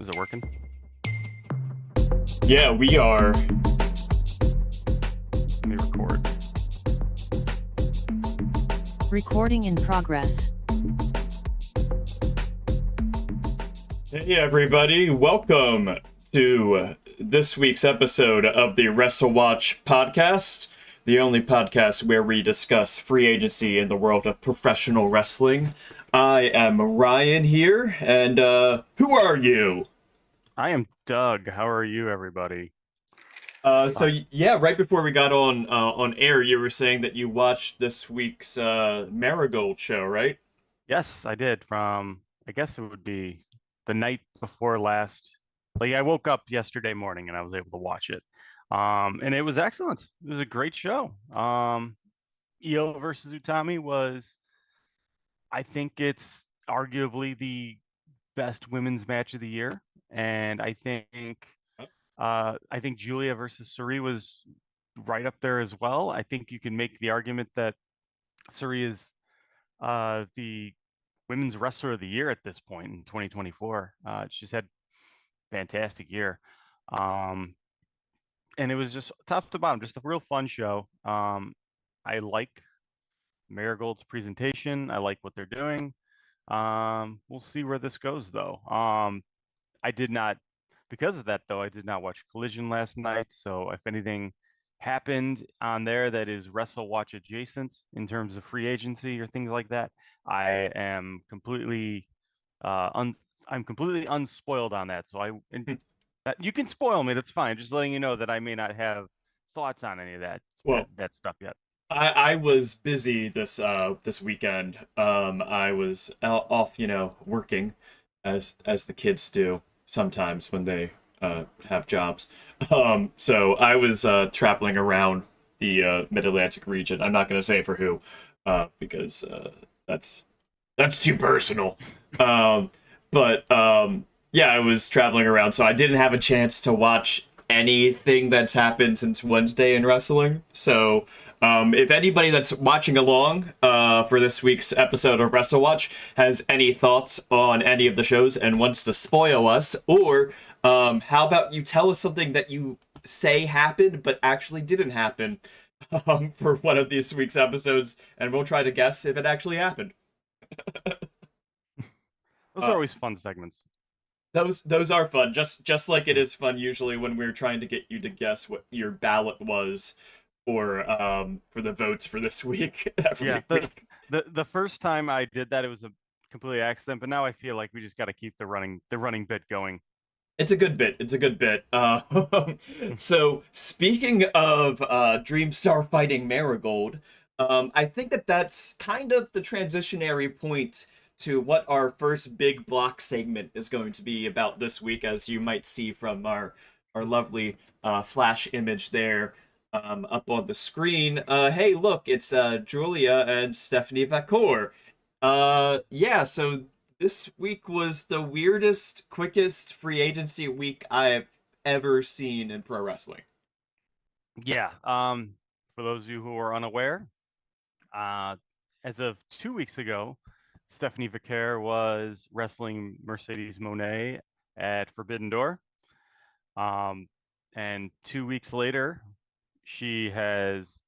Is it working? Yeah, we are. Let me record. Recording in progress. Hey, everybody. Welcome to this week's episode of the WrestleWatch podcast, the only podcast where we discuss free agency in the world of professional wrestling. I am Ryan here, and who are you? I am Doug. How are you, everybody? Yeah, right before we got on air, you were saying that you watched this week's Marigold show, right? Yes, I did. I guess it would be the night before last. Like, I woke up yesterday morning and I was able to watch it. And it was excellent. It was a great show. Io versus Utami was, I think it's arguably the best women's match of the year. And I think Julia versus Suri was right up there as well. I think you can make the argument that Suri is the women's wrestler of the year at this point in 2024. She's had a fantastic year. And it was just top to bottom, just a real fun show. I like Marigold's presentation. I like what they're doing. We'll see where this goes, though. I did not, because of that, though, I did not watch Collision last night. So if anything happened on there that is WrestleWatch adjacent in terms of free agency or things like that, I am completely I'm completely unspoiled on that. So you can spoil me. That's fine. Just letting you know that I may not have thoughts on any of Well, that stuff yet. I was busy this weekend. I was off, working as the kids do sometimes when they have jobs. So I was traveling around the Mid-Atlantic region. I'm not going to say for who, because that's too personal. But yeah, I was traveling around, so I didn't have a chance to watch anything that's happened since Wednesday in wrestling. So if anybody that's watching along for this week's episode of WrestleWatch has any thoughts on any of the shows and wants to spoil us, or how about you tell us something that you say happened but actually didn't happen for one of this week's episodes, and we'll try to guess if it actually happened. Those Uh, are always fun segments. those are fun, just like it is fun usually when we're trying to get you to guess what your ballot was for the votes for this week every week. The first time I did that, it was a complete accident, but now I feel like we just got to keep the running bit going. It's a good bit. It's a good bit. So speaking of Dreamstar fighting Marigold, I think that's kind of the transitionary point to what our first big block segment is going to be about this week, as you might see from our lovely flash image there up on the screen. Hey, look, it's Julia and Stephanie Vaquer. Yeah, so this week was the weirdest, quickest free agency week I've ever seen in pro wrestling. Yeah. For those of you who are unaware, as of 2 weeks ago, Stephanie Vaquer was wrestling Mercedes Moné at Forbidden Door. And 2 weeks later, she has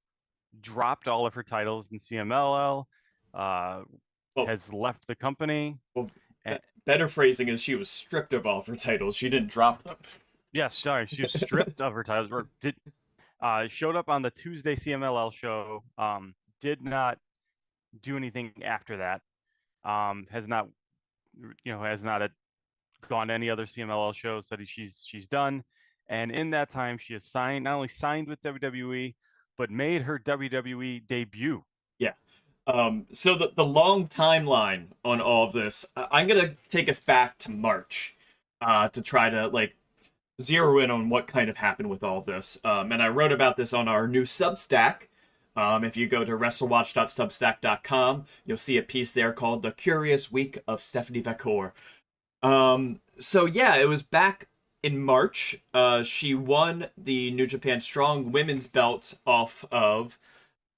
dropped all of her titles in CMLL, has left the company. Well, better phrasing is she was stripped of all of her titles. She didn't drop them. Yes, sorry, she was stripped of her titles. Showed up on the Tuesday CMLL show. Did not do anything after that. Has not gone to any other CMLL shows that she's done. And in that time, she has not only signed with WWE, but made her WWE debut. Yeah. So the long timeline on all of this, I'm gonna take us back to March, to try to zero in on what kind of happened with all of this. And I wrote about this on our new Substack. If you go to wrestlewatch.substack.com, you'll see a piece there called "The Curious Week of Stephanie Vaquer." So yeah, it was back in March. She won the New Japan Strong Women's belt off of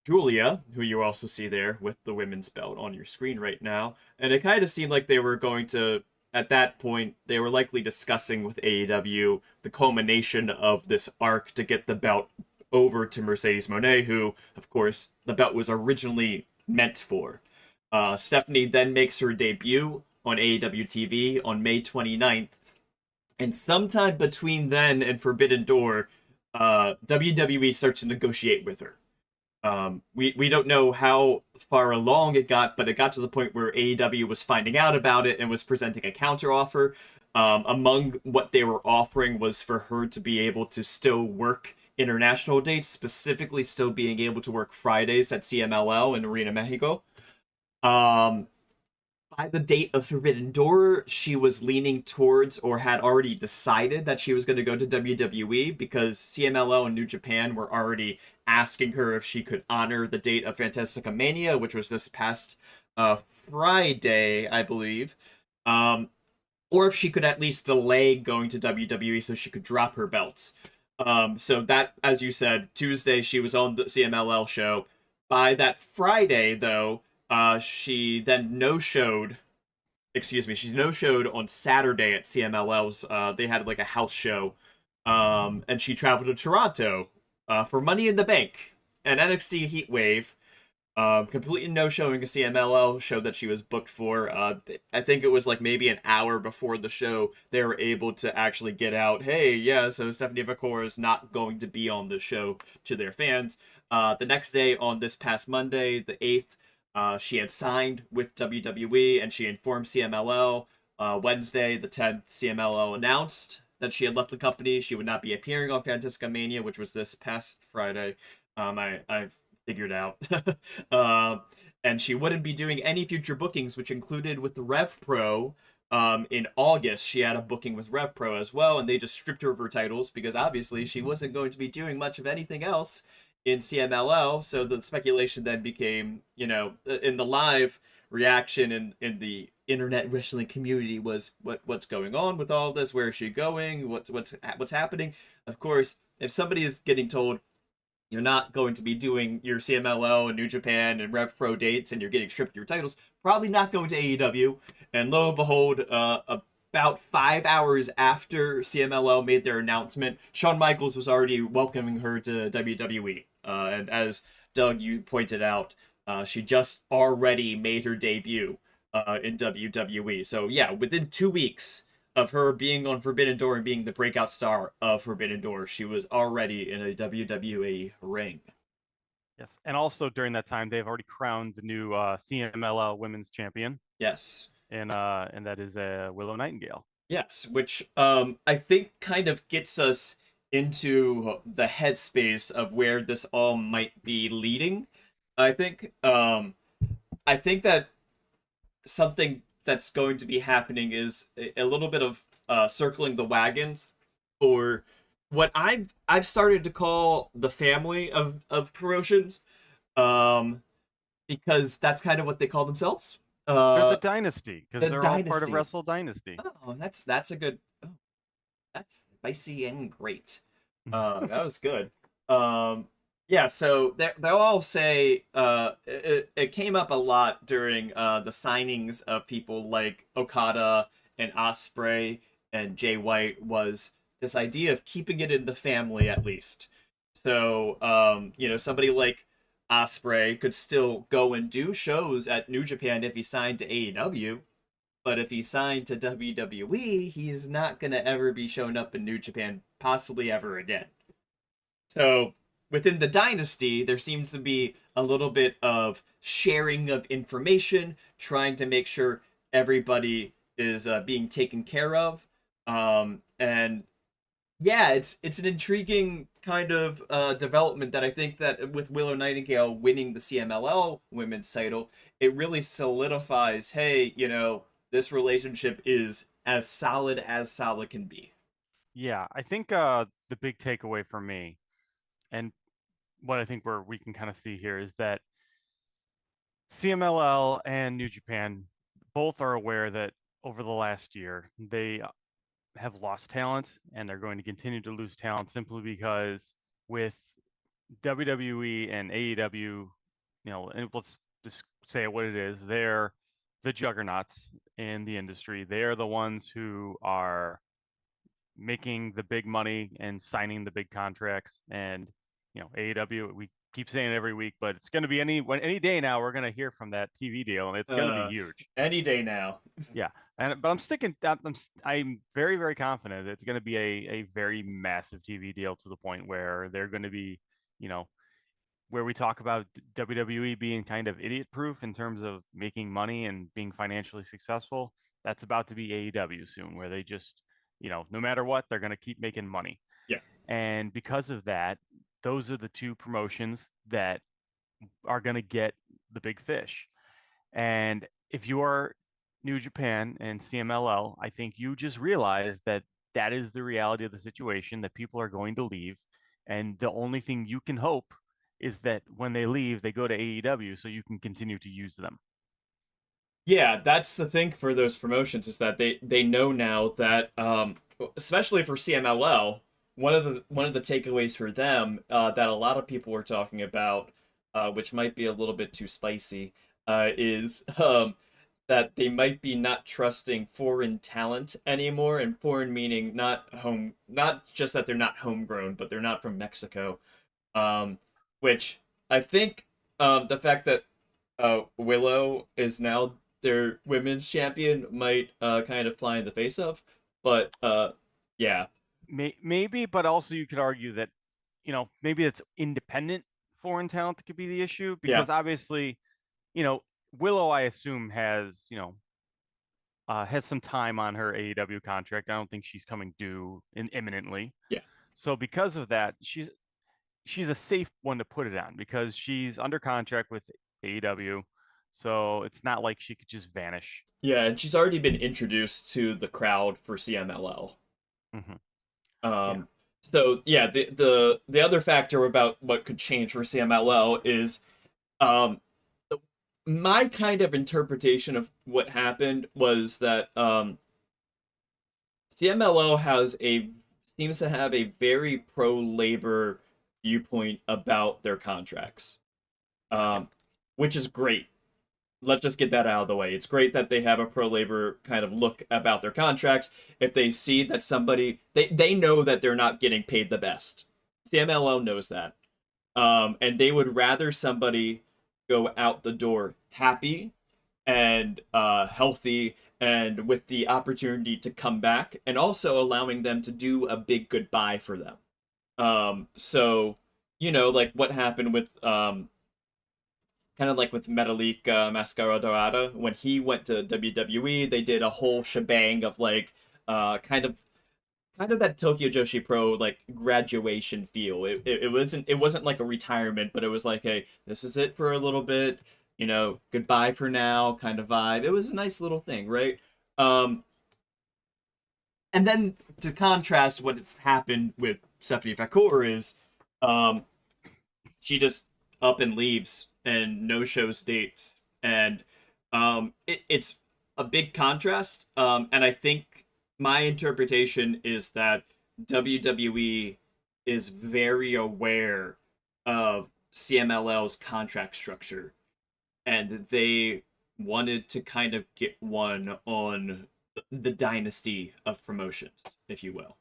Julia, who you also see there with the women's belt on your screen right now. And it kind of seemed like they were going to at that point, they were likely discussing with AEW the culmination of this arc to get the belt over to Mercedes Moné, who, of course, the belt was originally meant for. Stephanie then makes her debut on AEW TV on May 29th, and sometime between then and Forbidden Door, WWE starts to negotiate with her. We don't know how far along it got, but it got to the point where AEW was finding out about it and was presenting a counteroffer. Among what they were offering was for her to be able to still work international dates, specifically still being able to work Fridays at CMLL in Arena Mexico. By the date of Forbidden Door, she was leaning towards or had already decided that she was going to go to WWE because CMLL and New Japan were already asking her if she could honor the date of Fantastica Mania, which was this past Friday, I believe. Or if she could at least delay going to WWE so she could drop her belts. So that, as you said, Tuesday she was on the CMLL show. By that Friday, though, she then no-showed. She no-showed on Saturday at CMLL's. They had like a house show, and she traveled to Toronto for Money in the Bank and NXT Heatwave. Completely no-showing a CMLL show that she was booked for. I think it was like maybe an hour before the show they were able to actually get out, hey, yeah, so Stephanie Vaquer is not going to be on the show to their fans. The next day, on this past Monday, the 8th, she had signed with WWE, and she informed CMLL. Wednesday, the 10th, CMLL announced that she had left the company. She would not be appearing on Fantastica Mania, which was this past Friday. I've figured out. And she wouldn't be doing any future bookings, which included with the Rev Pro. In August, she had a booking with Rev Pro as well, and they just stripped her of her titles because obviously she wasn't going to be doing much of anything else in CMLL. So the speculation then became, in the live reaction in the internet wrestling community was what's going on with all this? Where is she going? What's happening? Of course, if somebody is getting told you're not going to be doing your CMLL and New Japan and Rev Pro dates and you're getting stripped of your titles, probably not going to AEW. And lo and behold, about 5 hours after CMLL made their announcement, Shawn Michaels was already welcoming her to WWE. And as Doug, you pointed out, she just already made her debut in WWE. So yeah, within 2 weeks of her being on Forbidden Door and being the breakout star of Forbidden Door, she was already in a WWE ring. Yes, and also during that time, they've already crowned the new CMLL Women's Champion. Yes. And that is Willow Nightingale. Yes, which I think kind of gets us into the headspace of where this all might be leading. I think that something that's going to be happening is a little bit of circling the wagons for what I've started to call the family of promotions, because that's kind of what they call themselves. They're the dynasty, because they're dynasty. all part of Wrestle Dynasty. Oh, that's a good. Oh, that's spicy and great. That was good. Yeah, so they'll all say it came up a lot during the signings of people like Okada and Ospreay and Jay White, was this idea of keeping it in the family at least. So somebody like Ospreay could still go and do shows at New Japan if he signed to AEW, but if he signed to WWE, he's not gonna ever be showing up in New Japan, possibly ever again. So within the dynasty, there seems to be a little bit of sharing of information, trying to make sure everybody is being taken care of. And yeah, it's an intriguing kind of development that I think that with Willow Nightingale winning the CMLL women's title, it really solidifies, hey, this relationship is as solid can be. Yeah, I think the big takeaway for me, and what I think we can kind of see here, is that CMLL and New Japan both are aware that over the last year they have lost talent, and they're going to continue to lose talent simply because with WWE and AEW, and let's just say what it is, they're the juggernauts in the industry. They are the ones who are making the big money and signing the big contracts. And AEW, we keep saying it every week, but it's going to be any day now. We're going to hear from that TV deal, and it's going to be huge. Any day now. Yeah, but I'm sticking. I'm very, very confident it's going to be a very massive TV deal to the point where they're going to be, where we talk about WWE being kind of idiot proof in terms of making money and being financially successful. That's about to be AEW soon, where they just, no matter what, they're going to keep making money. Yeah. And because of that, those are the two promotions that are going to get the big fish. And if you are New Japan and CMLL, I think you just realize that that is the reality of the situation, that people are going to leave. And the only thing you can hope is that when they leave, they go to AEW so you can continue to use them. Yeah, that's the thing for those promotions, is that they know now that, especially for CMLL, one of the takeaways for them, that a lot of people were talking about, which might be a little bit too spicy, is that they might be not trusting foreign talent anymore, and foreign meaning not just that they're not homegrown, but they're not from Mexico. Which I think, the fact that Willow is now their women's champion might kind of fly in the face of, but yeah. Maybe, but also you could argue that, maybe it's independent foreign talent that could be the issue, because obviously, Willow, I assume, has some time on her AEW contract. I don't think she's coming due imminently. Yeah. So because of that, she's a safe one to put it on because she's under contract with AEW. So it's not like she could just vanish. Yeah, and she's already been introduced to the crowd for CMLL. Yeah. So yeah, the other factor about what could change for CMLL is, my kind of interpretation of what happened was that, CMLL seems to have a very pro labor viewpoint about their contracts, which is great. Let's just get that out of the way. It's great that they have a pro labor kind of look about their contracts. If they see that somebody, they know that they're not getting paid the best. CMLL knows that. And they would rather somebody go out the door happy and healthy and with the opportunity to come back, and also allowing them to do a big goodbye for them. So, like what happened with, kind of like with Metalik Mascara Dorada, when he went to WWE, they did a whole shebang of like, kind of that Tokyo Joshi Pro like graduation feel. It wasn't like a retirement, but it was like, hey, this is it for a little bit, goodbye for now kind of vibe. It was a nice little thing, right? And then to contrast what's happened with Stephanie Vaquer is, she just up and leaves and no shows dates, and it's a big contrast. And I think my interpretation is that WWE is very aware of CMLL's contract structure, and they wanted to kind of get one on the dynasty of promotions, if you will.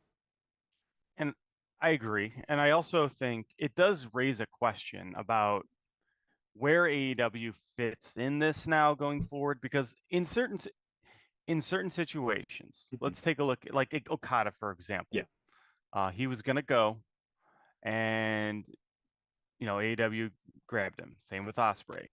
And I agree. And I also think it does raise a question about where AEW fits in this now going forward, because in certain situations, let's take a look at like Okada, for example. Yeah. He was going to go, and AEW grabbed him. Same with Ospreay.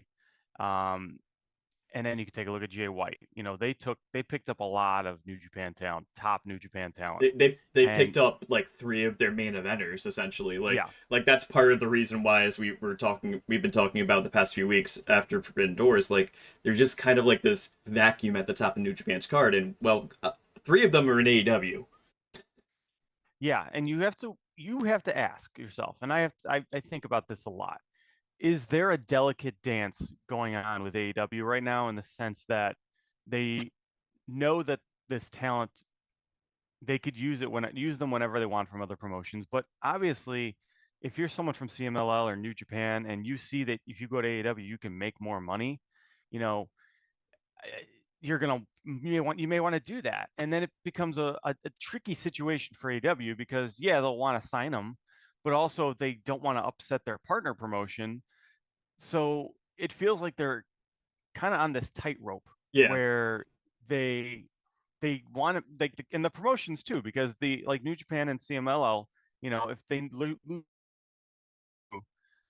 And then you can take a look at Jay White. They picked up a lot of New Japan talent, top New Japan talent. They picked up like 3 of their main eventers, essentially. Like that's part of the reason why, as we've been talking about the past few weeks after Forbidden Doors, like there's just kind of like this vacuum at the top of New Japan's card, and 3 of them are in AEW. Yeah, and you have to ask yourself, and I think about this a lot. Is there a delicate dance going on with AEW right now, in the sense that they know that this talent, they could use them whenever they want from other promotions, but obviously if you're someone from CMLL or New Japan and you see that if you go to AEW you can make more money, you may want to do that, and then it becomes a tricky situation for AEW because they'll want to sign them, but also they don't want to upset their partner promotion. So it feels like they're kind of on this tightrope Yeah. where they want to and the promotions too, because the like New Japan and CMLL, if they lose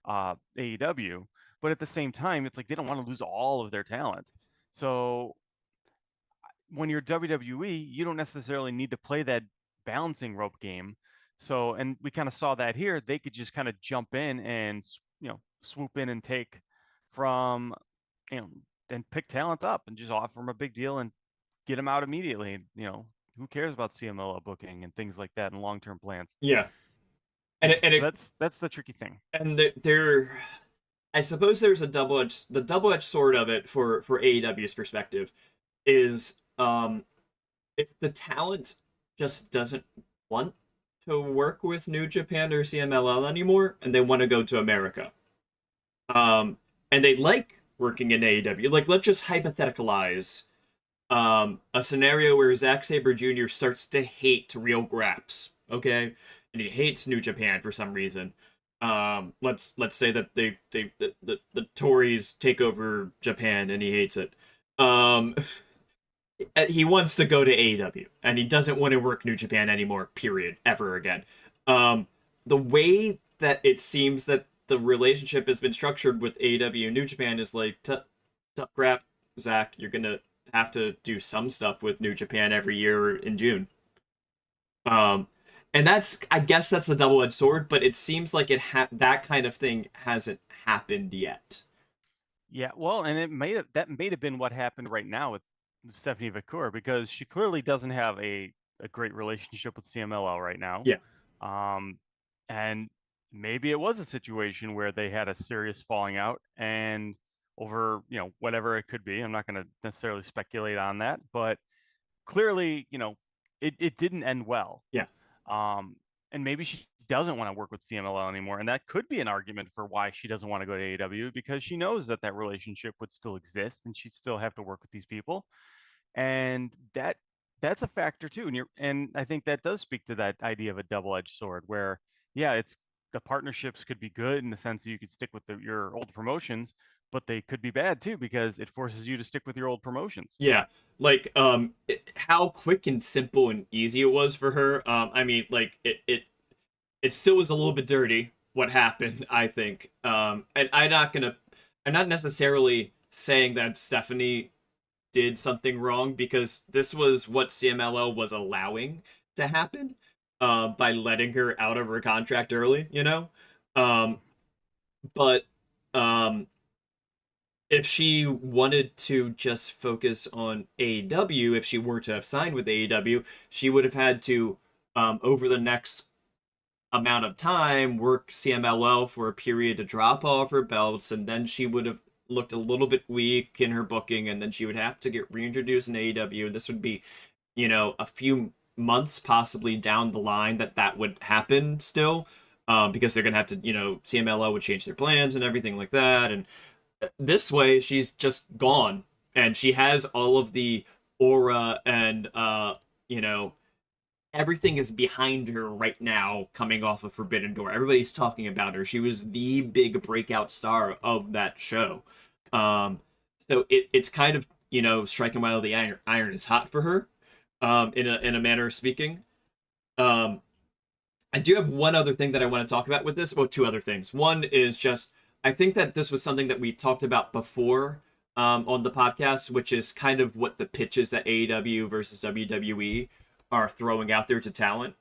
AEW, but at the same time, it's like they don't want to lose all of their talent. So when you're WWE, you don't necessarily need to play that balancing rope game. So, and we kind of saw that here. They could just kind of jump in and swoop in and take from and pick talent up and just offer them a big deal and get them out immediately. Who cares about CMLL booking and things like that and long-term plans? Yeah. And that's the tricky thing. And I suppose there's the double-edged sword of it for AEW's perspective is if the talent just doesn't want to work with New Japan or CMLL anymore and they want to go to America. And they like working in AEW. Like, let's just hypotheticalize a scenario where Zack Sabre Jr. starts to hate Real Graps, okay? And he hates New Japan for some reason. Let's say that the Tories take over Japan and he hates it. He wants to go to AEW and he doesn't want to work New Japan anymore, period, ever again. The way that it seems that the relationship has been structured with AEW and New Japan is like, tough crap, Zach, you're gonna have to do some stuff with New Japan every year in June. And I guess that's the double-edged sword, but it seems like that kind of thing hasn't happened yet. Yeah, well, and that may have been what happened right now with Stephanie Vaquer, because she clearly doesn't have a great relationship with CMLL right now. Yeah. And maybe it was a situation where they had a serious falling out and over, whatever it could be. I'm not going to necessarily speculate on that, but clearly, it didn't end well. Yeah. And maybe she doesn't want to work with CMLL anymore, and that could be an argument for why she doesn't want to go to AEW, because she knows that relationship would still exist and she'd still have to work with these people, and that's a factor too. And I think that does speak to that idea of a double-edged sword, where it's the partnerships could be good in the sense that you could stick with your old promotions, but they could be bad too because it forces you to stick with your old promotions. Yeah, like how quick and simple and easy it was for her. I mean, like it still was a little bit dirty what happened, I think. And I'm not necessarily saying that Stephanie did something wrong, because this was what CMLL was allowing to happen by letting her out of her contract early, but if she wanted to just focus on AEW, if she were to have signed with AEW, she would have had to, over the next amount of time, work CMLL for a period to drop off her belts, and then she would have looked a little bit weak in her booking, and then she would have to get reintroduced in AEW. This would be, a few months possibly down the line that would happen still, because they're going to have to, CMLL would change their plans and everything like that, and this way she's just gone, and she has all of the aura and everything is behind her right now coming off of Forbidden Door. Everybody's talking about her. She was the big breakout star of that show. So it's kind of, striking while the iron is hot for her, in a manner of speaking. I do have one other thing that I want to talk about with this. Well, two other things. One is just, I think that this was something that we talked about before on the podcast, which is kind of what the pitches that AEW versus WWE are throwing out there to talent.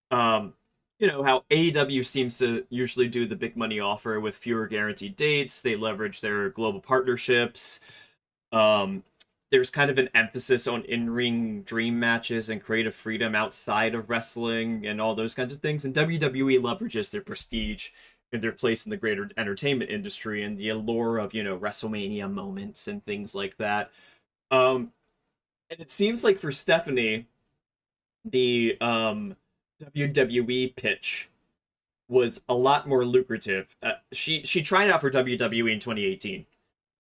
How AEW seems to usually do the big money offer with fewer guaranteed dates. They leverage their global partnerships. There's kind of an emphasis on in-ring dream matches and creative freedom outside of wrestling and all those kinds of things. And WWE leverages their prestige and their place in the greater entertainment industry and the allure of, WrestleMania moments and things like that. And it seems like for Stephanie, the WWE pitch was a lot more lucrative. She tried out for WWE in 2018.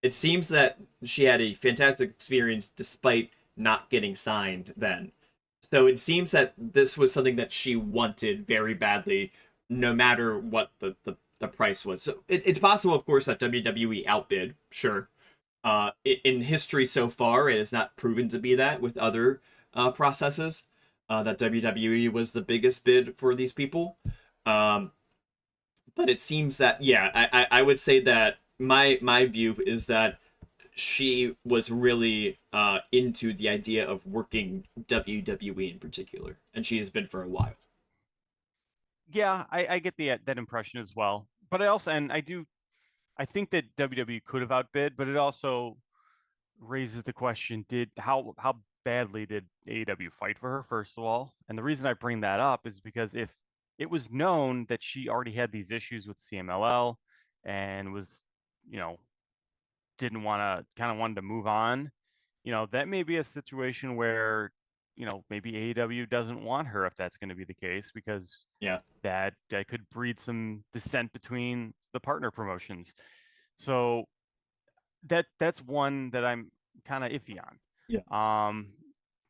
it seems that she had a fantastic experience despite not getting signed then. So it seems that this was something that she wanted very badly, no matter what the price was. So it's possible, of course, that WWE outbid, sure. In history so far, it has not proven to be that with other processes. That WWE was the biggest bid for these people. Um, but it seems that, yeah, I would say that my view is that she was really into the idea of working WWE in particular, and she has been for a while. Yeah, I get that impression as well. But I think that WWE could have outbid, but it also raises the question: Did how badly did AEW fight for her? First of all, and the reason I bring that up is because if it was known that she already had these issues with CMLL and was, you know, didn't want to kind of wanted to move on, that may be a situation where, maybe AEW doesn't want her if that's going to be the case, because Yeah. that could breed some dissent between the partner promotions. So that's one that I'm kind of iffy on. Yeah.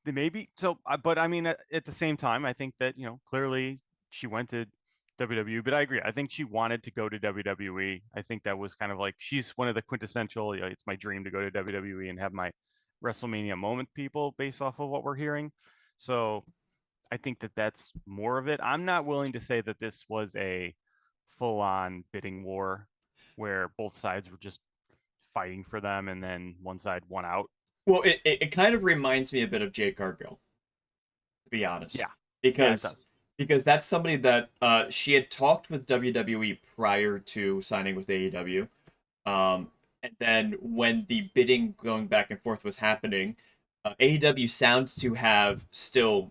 They maybe so, but I mean, at the same time, I think that clearly she went to WWE, but I agree. I think she wanted to go to WWE. I think that was kind of like she's one of the quintessential. It's my dream to go to WWE and have my WrestleMania moment people, based off of what we're hearing. So I think that that's more of it. I'm not willing to say that this was a full-on bidding war where both sides were just fighting for them and then one side won out. Well, it kind of reminds me a bit of Jade Cargill, to be honest, Yeah, yeah, it because does. that's somebody that she had talked with WWE prior to signing with AEW. And then when the bidding going back and forth was happening, AEW sounds to have still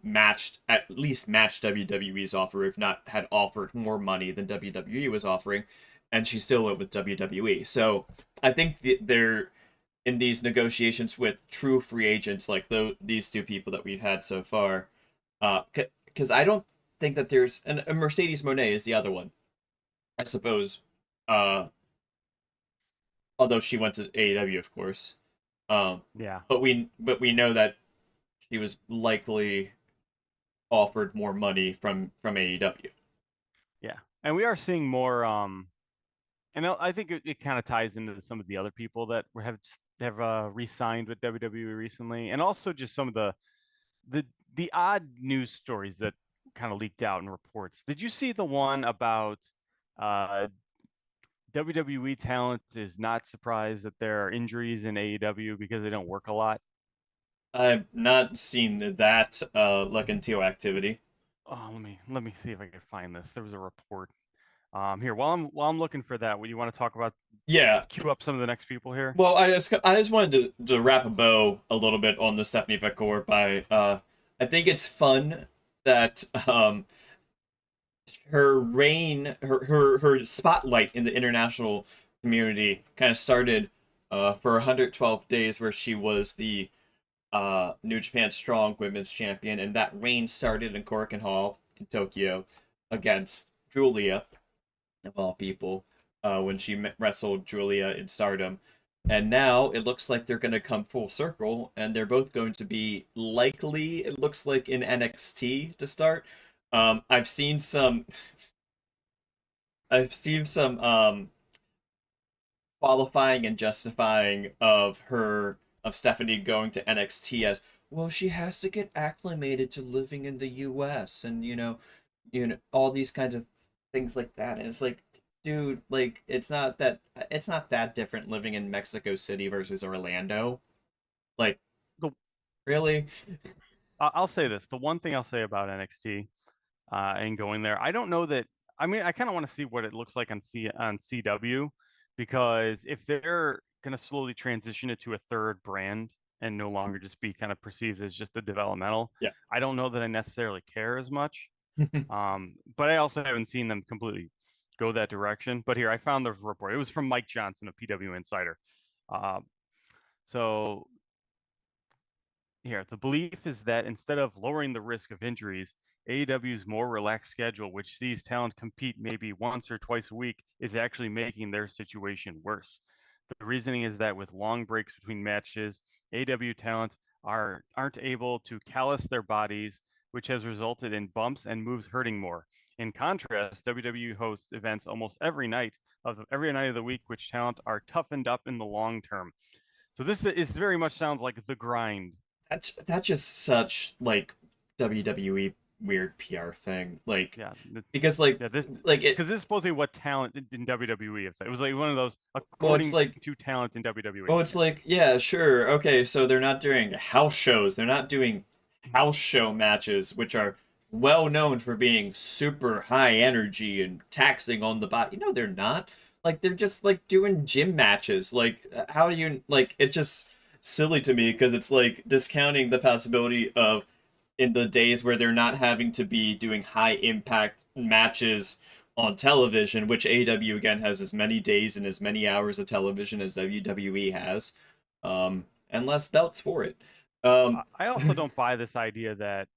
at least matched WWE's offer, if not had offered more money than WWE was offering, and she still went with WWE. So I think they're in these negotiations with true free agents like these two people that we've had so far. Because I don't think that there's a Mercedes Monet is the other one, I suppose. Uh, Although she went to AEW, of course. Yeah, But we know that she was likely offered more money from AEW. yeah, and we are seeing more. And I think it kind of ties into some of the other people that have re-signed with WWE recently, and also just some of the the odd news stories that kind of leaked out in reports. Did you see the one about uh, WWE talent is not surprised that there are injuries in AEW because they don't work a lot? I've not seen that look into activity. Oh, let me see if I can find this. There was a report. Here, while I'm looking for that, would you want to talk about Yeah. queue up some of the next people here? Well, I just wanted to wrap a bow a little bit on the Stephanie Vaquer by I think it's fun that her reign, her spotlight in the international community kind of started for 112 days, where she was the New Japan Strong Women's Champion, and that reign started in Korakuen Hall in Tokyo against Julia, of all people, when she wrestled Julia in Stardom. And now it looks like they're going to come full circle, and they're both going to be likely, it looks like, in NXT to start. I've seen some qualifying and justifying of Stephanie going to NXT as, well, she has to get acclimated to living in the US, and all these kinds of things like that. And it's like, dude, like it's not that different living in Mexico City versus Orlando. Like, The, really? I'll say this: the one thing I'll say about NXT and going there, I don't know that. I mean, I kind of want to see what it looks like on CW, because if they're going to slowly transition it to a third brand and no longer just be kind of perceived as just a developmental, Yeah. I don't know that I necessarily care as much. But I also haven't seen them completely go that direction. But here, I found the report. It was from Mike Johnson of PW Insider. Uh, so here, the belief is that instead of lowering the risk of injuries, AEW's more relaxed schedule, which sees talent compete maybe once or twice a week, is actually making their situation worse. The reasoning is that with long breaks between matches, AW talent aren't able to callous their bodies, which has resulted in bumps and moves hurting more. In contrast, WWE hosts events almost every night of the week, which talent are toughened up in the long term. So this is very much sounds like the grind. That's just such like WWE weird PR thing. Like Yeah, because like yeah, this like it because this is supposedly what talent in WWE have said. It was like one of those well it's according like to talent in WWE. well it's like yeah, sure. Okay, so they're not doing house shows. They're not doing house show matches which are well known for being super high energy and taxing on the body. No, they're not. Like they're just like doing gym matches. Like how do you like it just silly to me because it's like discounting the possibility of in the days where they're not having to be doing high impact matches on television, which AEW again has as many days and as many hours of television as WWE has, and less belts for it. I also don't buy this idea that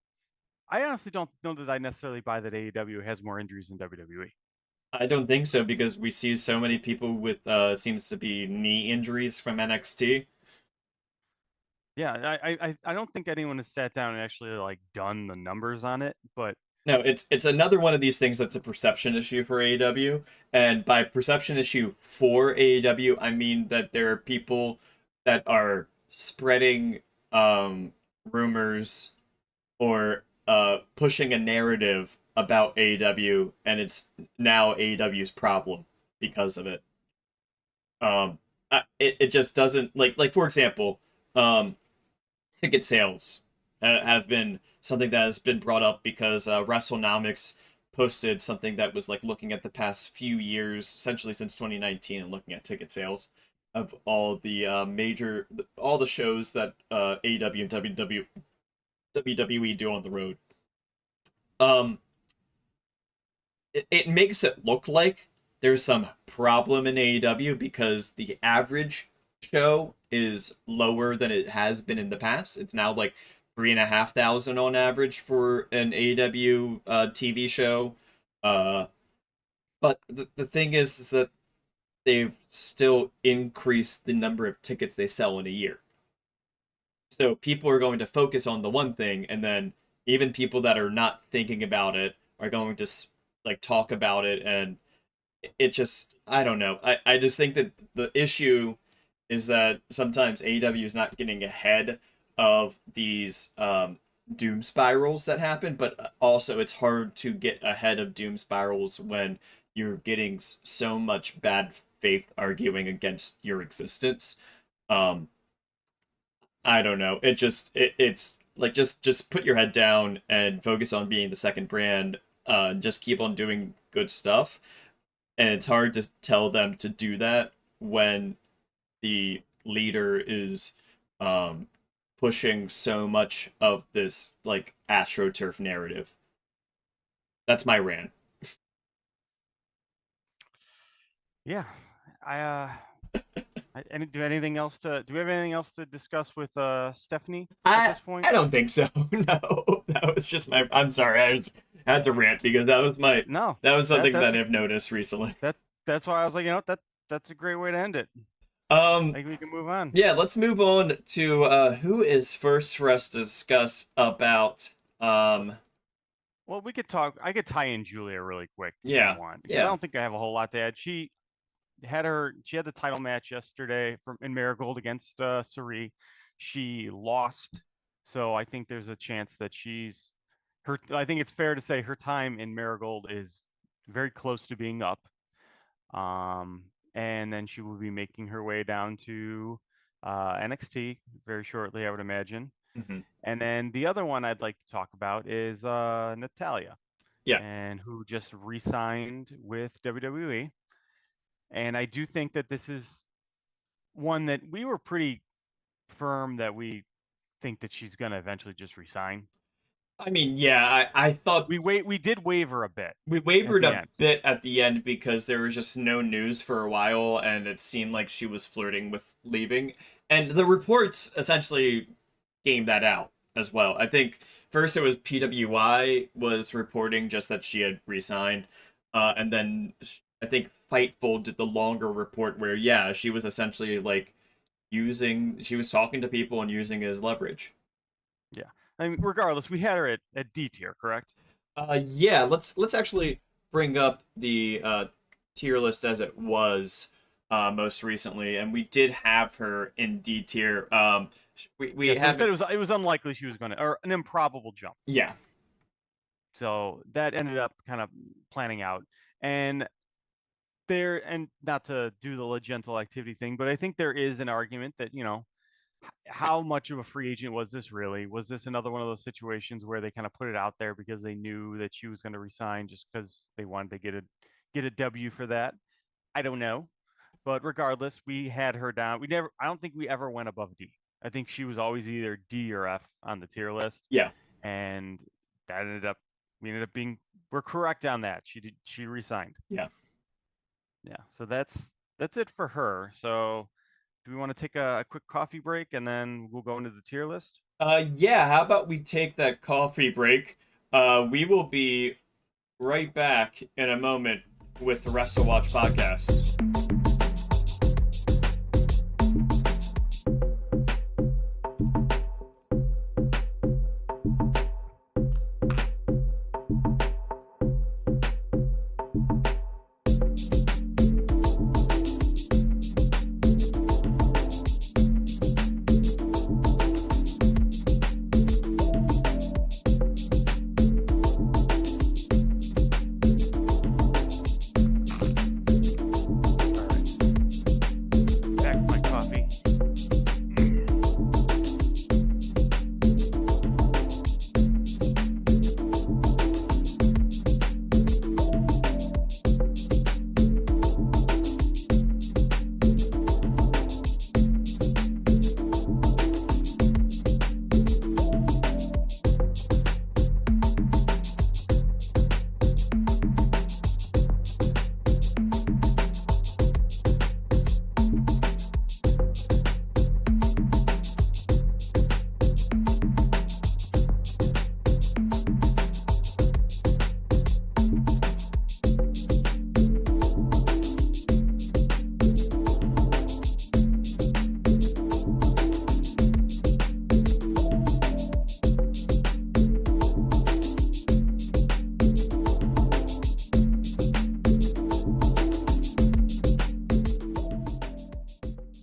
I honestly don't know that I necessarily buy that AEW has more injuries than WWE. I don't think so because we see so many people with seems to be knee injuries from NXT. Yeah, I don't think anyone has sat down and actually like done the numbers on it, but No, it's another one of these things that's a perception issue for AEW, and by perception issue for AEW, I mean that there are people that are spreading rumors or pushing a narrative about AEW, and it's now AEW's problem because of it. It just doesn't like for example, ticket sales have been something that has been brought up because WrestleNomics posted something that was like looking at the past few years, essentially since 2019, and looking at ticket sales of all the all the shows that AEW and WWE do on the road. Um, it makes it look like there's some problem in AEW because the average show is lower than it has been in the past. It's now like 3,500 on average for an AEW TV show. Uh, but the thing is that they've still increased the number of tickets they sell in a year. So people are going to focus on the one thing, and then even people that are not thinking about it are going to like talk about it, and it just I don't know. I just think that the issue is that sometimes AEW is not getting ahead of these doom spirals that happen, but also it's hard to get ahead of doom spirals when you're getting so much bad faith arguing against your existence. Um, I don't know. It's like just put your head down and focus on being the second brand. Just keep on doing good stuff, and it's hard to tell them to do that when the leader is um pushing so much of this like AstroTurf narrative. That's my rant. yeah, I do anything else to do we have anything else to discuss with Stephanie at I this point? I don't think so. No, that was just my. I'm sorry. Had to rant because No, that was that something that's that I've noticed recently. that's why I was like, that's a great way to end it. I Um, think we can move on. yeah, let's move on to who is first for us to discuss about Well, we could talk. I could tie in Julia really quick if you yeah, want, because I yeah. don't think I have a whole lot to add. She had the title match yesterday from in Marigold against Sari. She lost, so I think there's a chance that I think it's fair to say her time in Marigold is very close to being up. And then she will be making her way down to NXT very shortly, I would imagine. Hmm. And then the other one I'd like to talk about is Natalia, Yeah. and who just re-signed with WWE. And I do think that this is one that we were pretty firm that we think that she's going to eventually just resign. I mean, yeah, I thought We did waver a bit we at wavered the a end. bit at the end because there was just no news for a while, and it seemed like she was flirting with leaving. And the reports essentially game that out as well. I think first it was PWI was reporting just that she had resigned, and then I think Fightful did the longer report where, yeah, she was essentially like she was talking to people and using it as leverage. Yeah. I mean, regardless, we had her at D tier, correct? Yeah, let's actually bring up the tier list as it was most recently, and we did have her in D tier. We Yeah, so we have said it was unlikely she was going to, or an improbable jump. yeah. So that ended up kind of planning out. And and not to do the legental activity thing, but I think there is an argument that, how much of a free agent was this really? Was this another one of those situations where they kind of put it out there because they knew that she was going to resign just because they wanted to get a W for that? I don't know. But regardless, we had her down. I don't think we ever went above D. I think she was always either D or F on the tier list. Yeah. And that we ended up we're correct on that. She resigned. Yeah. Yeah. So that's it for her. So do we want to take a quick coffee break and then we'll go into the tier list? Yeah, how about we take that coffee break? We will be right back in a moment with the WrestleWatch podcast.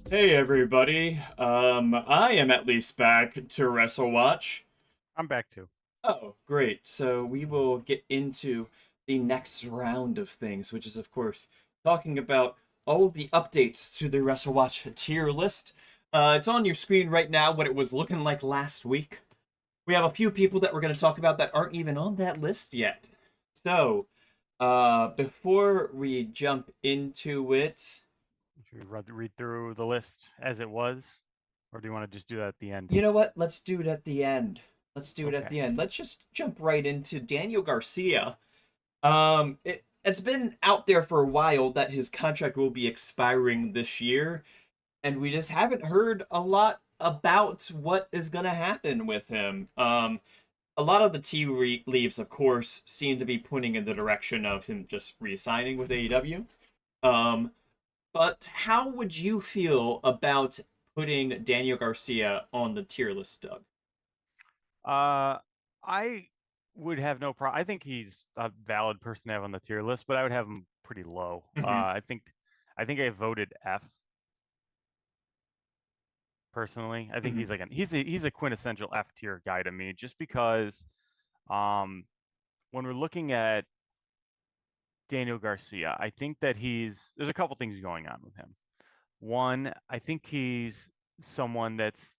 Hey everybody, I am at least back to WrestleWatch. I'm back too. Oh, great. So we will get into the next round of things, which is, of course, talking about all the updates to the WrestleWatch tier list. It's on your screen right now what it was looking like last week. We have a few people that we're going to talk about that aren't even on that list yet. So, before we jump into it... Should we read through the list as it was? Or do you want to just do that at the end? You know what? Let's do it at the end. Let's just jump right into Daniel Garcia. It's been out there for a while that his contract will be expiring this year, and we just haven't heard a lot about what is going to happen with him. A lot of the tea leaves, of course, seem to be pointing in the direction of him just re-signing with AEW. But how would you feel about putting Daniel Garcia on the tier list, Doug? I would have no problem. I think he's a valid person to have on the tier list, but I would have him pretty low. I think I voted F personally. I think he's like he's a quintessential F tier guy to me, just because when we're looking at Daniel Garcia, I think that there's a couple things going on with him. One, I think he's someone that's,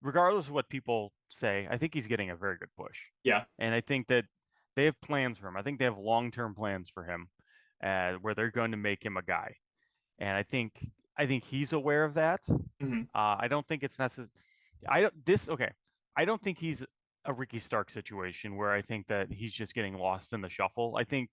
regardless of what people say, I think he's getting a very good push. Yeah. And I think that they have plans for him. I think they have long-term plans for him, where they're going to make him a guy. And I think he's aware of that. I don't think it's necessary. I don't think he's a Ricky Stark situation where I think that he's just getting lost in the shuffle. I think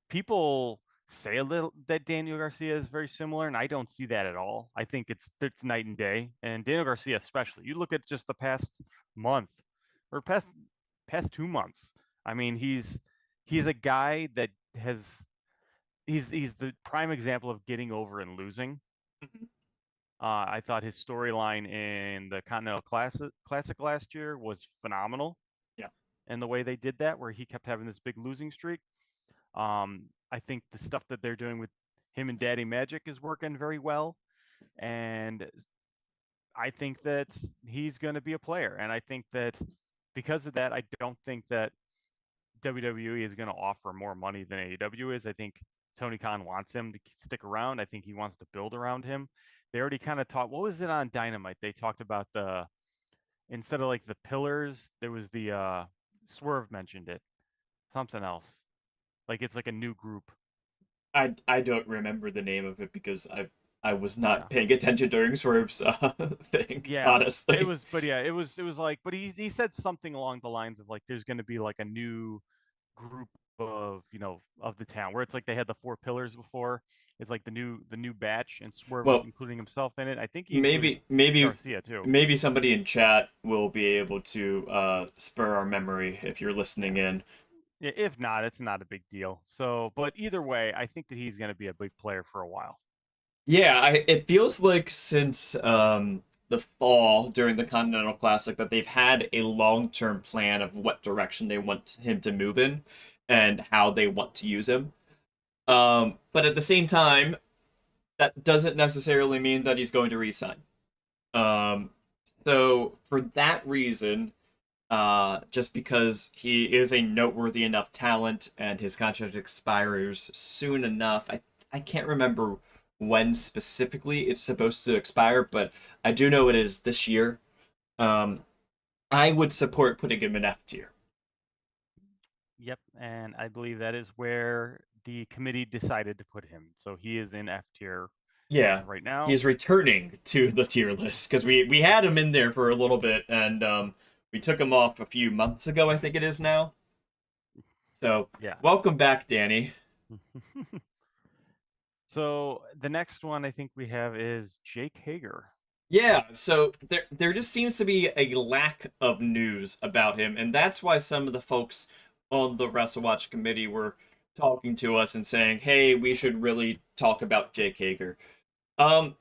people say a little that Daniel Garcia is very similar, and I don't see that at all. I think it's night and day. And Daniel Garcia, especially, you look at just the past month or past 2 months. I mean, he's a guy that has he's the prime example of getting over and losing. Mhm. I thought his storyline in the Continental Classic last year was phenomenal, Yeah. and the way they did that, where he kept having this big losing streak. I think the stuff that they're doing with him and Daddy Magic is working very well, and I think that he's going to be a player. And I think that because of that, I don't think that WWE is going to offer more money than AEW is. I think Tony Khan wants him to stick around. I think he wants to build around him. They already kind of talked. What was it on Dynamite? They talked about the instead of like the pillars, there was the Swerve mentioned it. Something else. Like it's like a new group. I don't remember the name of it because I was not Yeah. paying attention during Swerve's thing, Yeah. It honestly. was but yeah, it was like but he said something along the lines of like there's gonna be like a new group of of the town where it's like they had the four pillars before. It's like the new batch and Swerve is Well, including himself in it. I think he included maybe maybe Garcia too. maybe somebody in chat will be able to spur our memory if you're listening Yeah. in. If not, it's not a big deal. So, but either way, I think that he's going to be a big player for a while. Yeah, it feels like since the fall during the Continental Classic that they've had a long-term plan of what direction they want him to move in and how they want to use him. But at the same time, that doesn't necessarily mean that he's going to resign. Um, so for that reason, just because he is a noteworthy enough talent and his contract expires soon enough, I can't remember when specifically it's supposed to expire, but I do know it is this year. Um, I would support putting him in F tier. Yep, and I believe that is where the committee decided to put him. So he is in F tier as Yeah, of right now. he's returning to the tier list because we had him in there for a little bit and we took him off a few months ago, I think it is now. So Yeah. welcome back, Danny. So the next one I think we have is Jake Hager. Yeah, so there just seems to be a lack of news about him, and that's why some of the folks on the WrestleWatch committee were talking to us and saying, "Hey, we should really talk about Jake Hager." Um,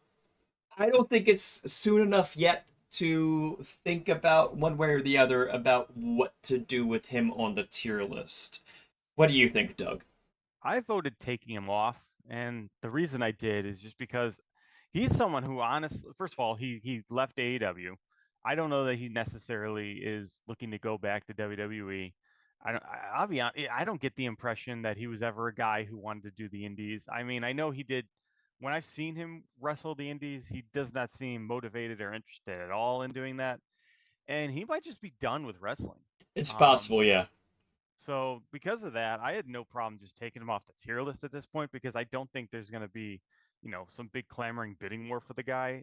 I don't think it's soon enough yet to think about one way or the other about what to do with him on the tier list. What do you think, Doug? I voted taking him off, and the reason I did is just because he's someone who, honestly, first of all, he left AEW. I don't know that he necessarily is looking to go back to WWE. I'll be honest, I don't get the impression that he was ever a guy who wanted to do the indies. I mean, I know he did. When I've seen him wrestle the indies, he does not seem motivated or interested at all in doing that, and he might just be done with wrestling. It's Um, possible, yeah. so because of that, I had no problem just taking him off the tier list at this point because I don't think there's going to be, some big clamoring bidding war for the guy.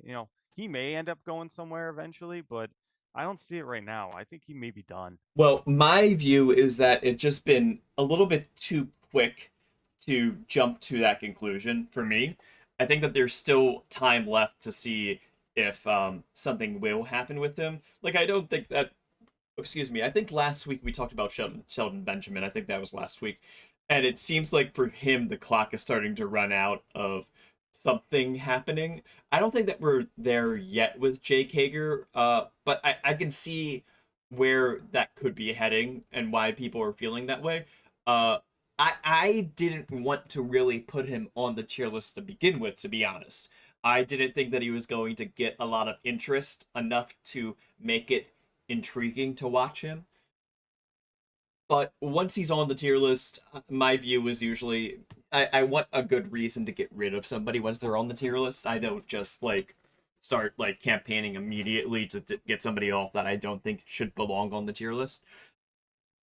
He may end up going somewhere eventually, but I don't see it right now. I think he may be done. Well, my view is that it's just been a little bit too quick to jump to that conclusion for me. I think that there's still time left to see if something will happen with him. Like, I don't think that. Excuse me. I think last week we talked about Sheldon Benjamin. I think that was last week. And it seems like for him, the clock is starting to run out of something happening. I don't think that we're there yet with Jake Hager, but I can see where that could be heading and why people are feeling that way. Uh, I didn't want to really put him on the tier list to begin with, to be honest. I didn't think that he was going to get a lot of interest enough to make it intriguing to watch him. But once he's on the tier list, my view is usually I want a good reason to get rid of somebody once they're on the tier list. I don't just like start like campaigning immediately to get somebody off that I don't think should belong on the tier list.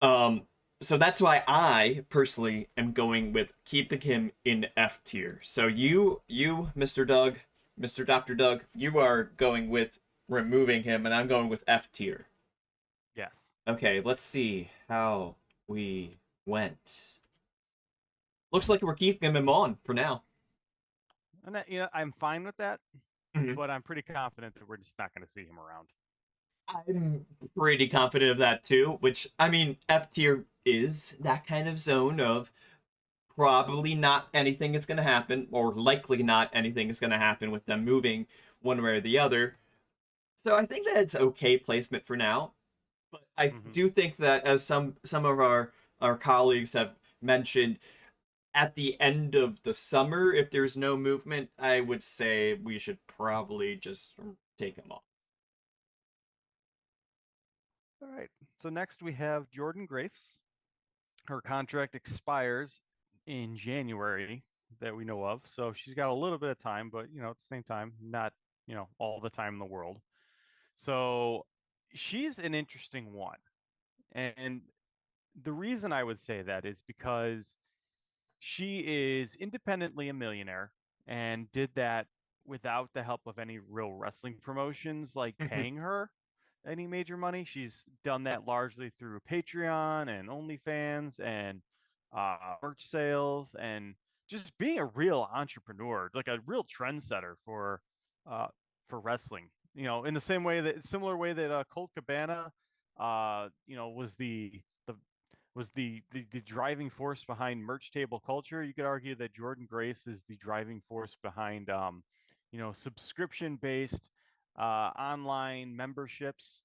Um, so that's why I personally am going with keeping him in F tier. So Mr. Doug, Mr. Dr. Doug, you are going with removing him, and I'm going with F tier. Yes. Okay, let's see how we went. Looks like we're keeping him on for now. And that, I'm fine with that, Mhm. but I'm pretty confident that we're just not going to see him around. I'm pretty confident of that too, which, I mean, F tier is that kind of zone of probably not anything is going to happen, or likely not anything is going to happen with them moving one way or the other. So I think that it's okay placement for now. But I Mhm. do think that, as some of our colleagues have mentioned, at the end of the summer, if there's no movement, I would say we should probably just take him off. All right. So next we have Jordynne Grace. Her contract expires in January that we know of. So she's got a little bit of time, but at the same time, not, all the time in the world. So she's an interesting one. And the reason I would say that is because she is independently a millionaire and did that without the help of any real wrestling promotions like paying her any major money. She's done that largely through Patreon and OnlyFans and merch sales and just being a real entrepreneur, like a real trendsetter uh, for wrestling. In the similar way that Colt Cabana, was the the driving force behind merch table culture. You could argue that Jordynne Grace is the driving force behind, subscription based online memberships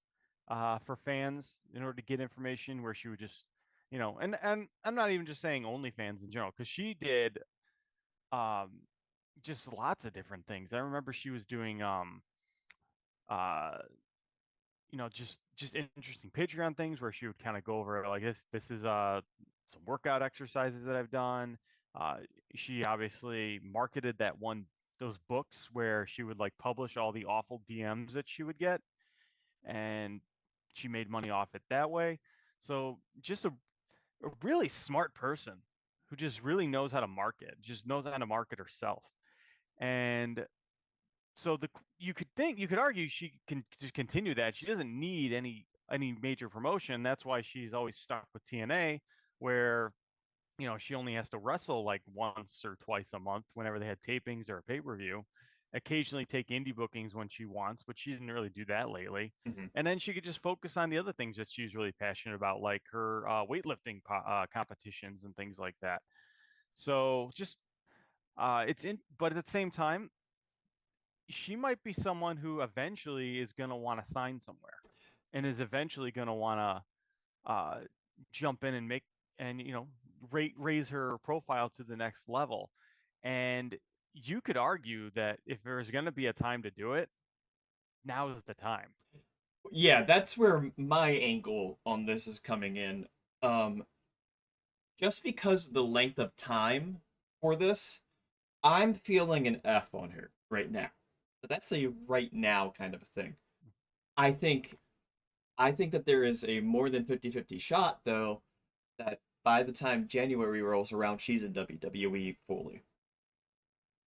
for fans in order to get information. Where she would just, and I'm not even just saying OnlyFans in general, because she did um, just lots of different things. I remember she was doing uh, just interesting Patreon things where she would kind of go over like this is some workout exercises that I've done. Uh, she obviously marketed those books where she would like publish all the awful DMs that she would get, and she made money off it that way. So just a really smart person who just really knows how to market, just knows how to market herself. And so you could argue she can just continue that. She doesn't need any major promotion. That's why she's always stuck with TNA, where she only has to wrestle like once or twice a month whenever they had tapings or a pay-per-view. Occasionally take indie bookings when she wants, but she didn't really do that lately. Mhm. And then she could just focus on the other things that she's really passionate about, like her weightlifting competitions and things like that. So just it's in, but at the same time, she might be someone who eventually is going to want to sign somewhere and is eventually going to want to jump in and make and raise her profile to the next level. And you could argue that if there's going to be a time to do it, now is the time. Yeah, that's where my angle on this is coming in. Um, just because the length of time for this, I'm feeling an F on her right now. But that's a right now kind of a thing. I think I think that there is a more than 50-50 shot, though, that by the time January rolls around, she's in WWE fully.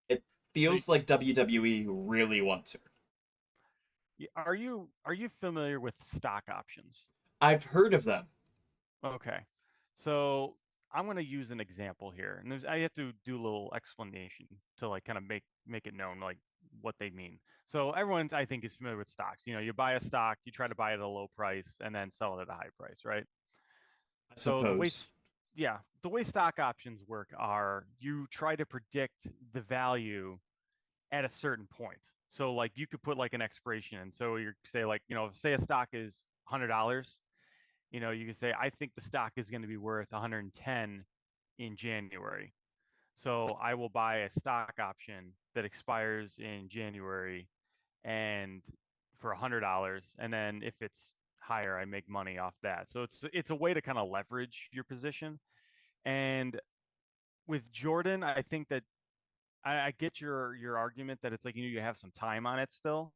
It So feels like WWE really wants her. are you familiar with stock options? I've heard of them. Okay. So I'm going to use an example here, and I have to do a little explanation to like kind of make it known like what they mean. So everyone I think is familiar with stocks. You buy a stock, you try to buy it at a low price and then sell it at a high price, right? I So suppose. the way stock options work are you try to predict the value at a certain point. So like you could put like an expiration in. So you say like, say a stock is $100, you can say, I think the stock is going to be worth 110 in January. So I will buy a stock option that expires in January and for $100. And then if it's higher, I make money off that. So it's a way to kind of leverage your position. And with Jordynne, I think that I get your argument that it's like you have some time on it still.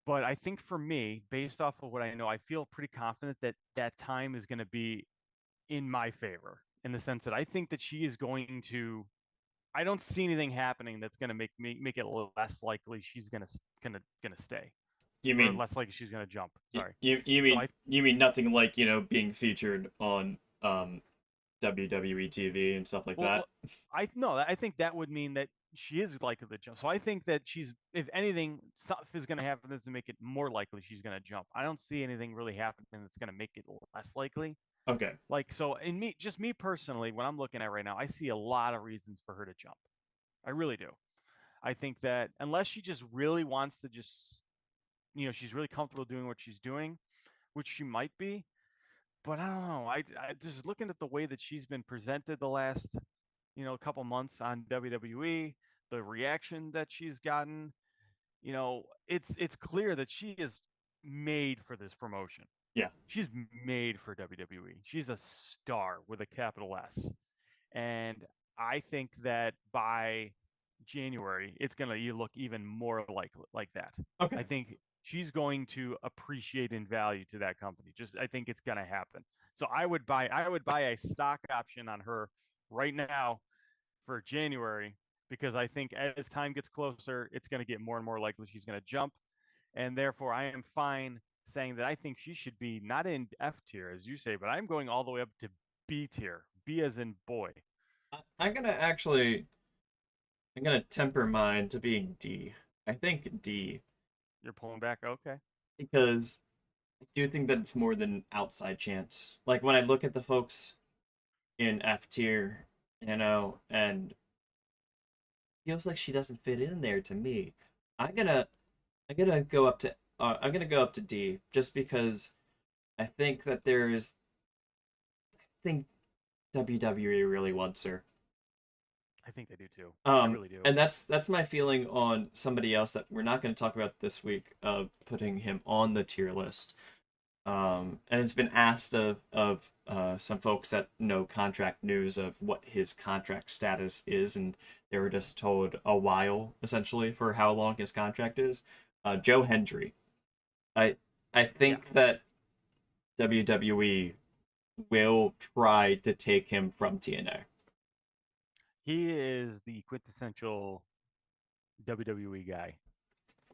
But I think for me, based off of what I know, I feel pretty confident that that time is going to be in my favor in the sense that I think that she is going to. I don't see anything happening that's going to make it less likely she's gonna stay, You or mean less likely she's going to jump. you, Sorry. you So mean you mean nothing like, being featured on WWE TV and stuff like that? well, I no, I think that would mean that she is likely to jump. So I think that she's, if anything, stuff is going to happen to make it more likely she's going to jump. I don't see anything really happening that's going to make it less likely. Okay. Like, so in me, just me personally, when I'm looking at right now, I see a lot of reasons for her to jump. I really do. I think that unless she just really wants to just, she's really comfortable doing what she's doing, which she might be, but I don't know. I just looking at the way that she's been presented the last, couple months on WWE, the reaction that she's gotten, it's clear that she is made for this promotion. Yeah. She's made for WWE. She's a star with a capital S. And I think that by January, it's gonna you look even more like that. Okay. I think she's going to appreciate in value to that company. Just I think it's gonna happen. So I would buy a stock option on her right now for January because I think as time gets closer, it's going to get more and more likely she's going to jump, and therefore I am fine saying that I think she should be not in F tier as you say, but I'm going all the way up to B tier. B as in boy. I'm gonna temper mine to being D. I think D You're pulling back, okay? because I do think that it's more than outside chance. Like when I look at the folks in F tier, and feels like she doesn't fit in there to me. I'm gonna go up to D just because I think that I think WWE really wants her. I think they do too. I really do. And that's my feeling on somebody else that we're not going to talk about this week of putting him on the tier list. And it's been asked of some folks that know contract news of what his contract status is, and they were just told a while essentially for how long his contract is. Joe Hendry. I think that WWE will try to take him from TNA. He is the quintessential WWE guy,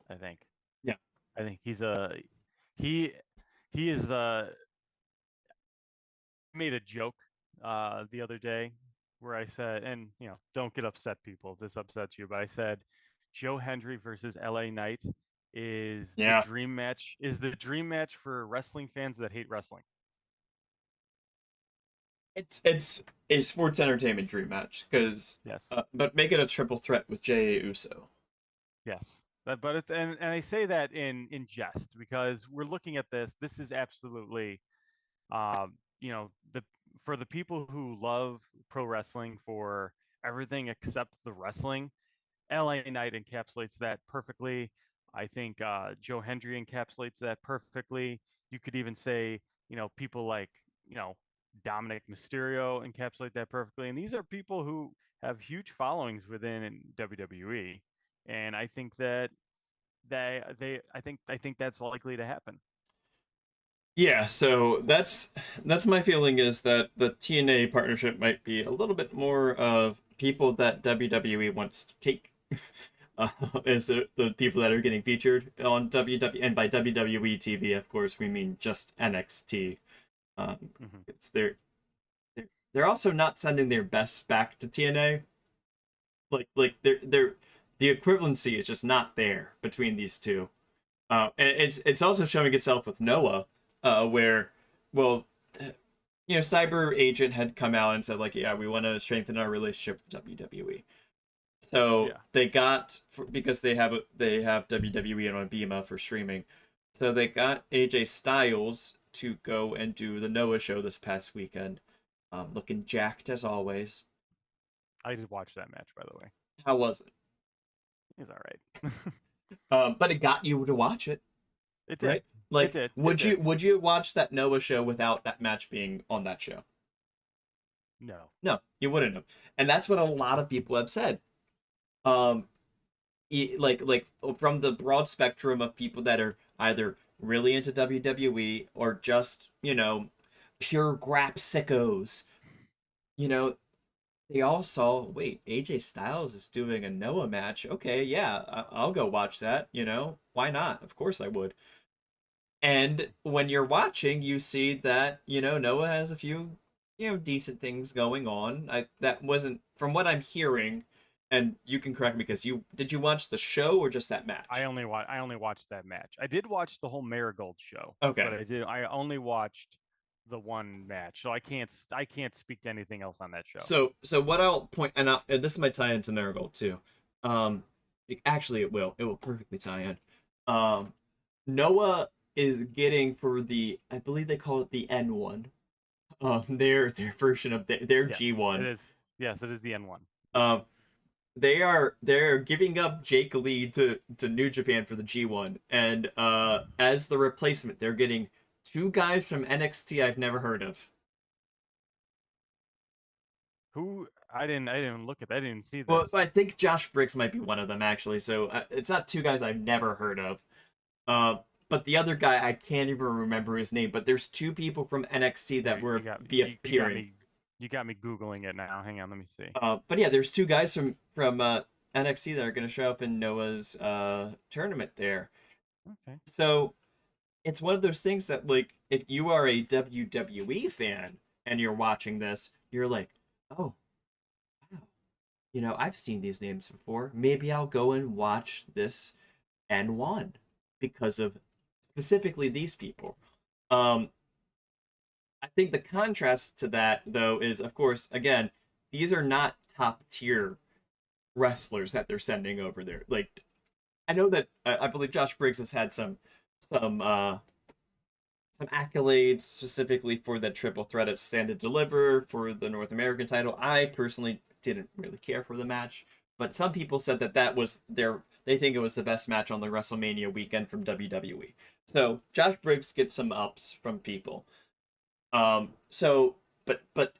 I think. Yeah. I think he is made a joke the other day where I said, and don't get upset, people, if this upsets you, but I said Joe Hendry versus LA Knight is Yeah. the dream match. Is the dream match for wrestling fans that hate wrestling. It's a sports entertainment dream match because Yes. But make it a triple threat with Jey Uso. Yes. But it's and I say that in jest because we're looking at this. This is absolutely, the for the people who love pro wrestling for everything except the wrestling. LA Knight encapsulates that perfectly. I think Joe Hendry encapsulates that perfectly. You could even say, people like, Dominic Mysterio encapsulate that perfectly. And these are people who have huge followings within WWE. And I think that I think that's likely to happen. Yeah, so that's my feeling is that the TNA partnership might be a little bit more of people that WWE wants to take. Is the people that are getting featured on WWE, and by WWE TV, of course, we mean just NXT. It's they're also not sending their best back to TNA. Like they're the equivalency is just not there between these two. And it's also showing itself with Noah, where, well, Cyber Agent had come out and said like, yeah, we want to strengthen our relationship with WWE. So they got because they have WWE on Bema for streaming. So they got AJ Styles to go and do the Noah show this past weekend, looking jacked as always. I did watch that match, by the way. How was it? It was all right. But it got you to watch it. It did. Right? Like, it did. Would you watch that Noah show without that match being on that show? No, you wouldn't have, and that's what a lot of people have said. Like from the broad spectrum of people that are either really into WWE or just pure grap sickos. They all saw, wait, AJ Styles is doing a Noah match. Okay, yeah, I'll go watch that. Why not? Of course I would. And when you're watching, you see that Noah has a few decent things going on. That wasn't from what I'm hearing, and you can correct me because did you watch the show or just that match? I only watched that match. I did watch the whole Marigold show. Okay. But I only watched the one match, so I can't speak to anything else on that show. So what I'll point, and this might tie into Marigold too. Actually, it will perfectly tie in. Noah is getting for the, I believe they call it the N1, their version of their yes, G1. It is. Yes, it is the N1. They're giving up Jake Lee to New Japan for the G1, and as the replacement, they're getting two guys from NXT I've never heard of. Who I didn't look at that. I didn't see this. Well, I think Josh Briggs might be one of them actually. So it's not two guys I've never heard of. But the other guy I can't even remember his name. But there's two people from NXT that were appearing. You got me googling it now. Hang on, let me see. But yeah, there's two guys from NXT that are going to show up in Noah's tournament there. Okay. So it's one of those things that, like, if you are a WWE fan and you're watching this, you're like, oh, wow, you know, I've seen these names before. Maybe I'll go and watch this N1 because of specifically these people. I think the contrast to that, though, is, of course, again, these are not top tier wrestlers that they're sending over there. Like, I know that I believe Josh Briggs has had some accolades specifically for the triple threat at Stand and Deliver for the North American title. I personally didn't really care for the match, but some people said that was they think it was the best match on the WrestleMania weekend from WWE. So Josh Briggs gets some ups from people. But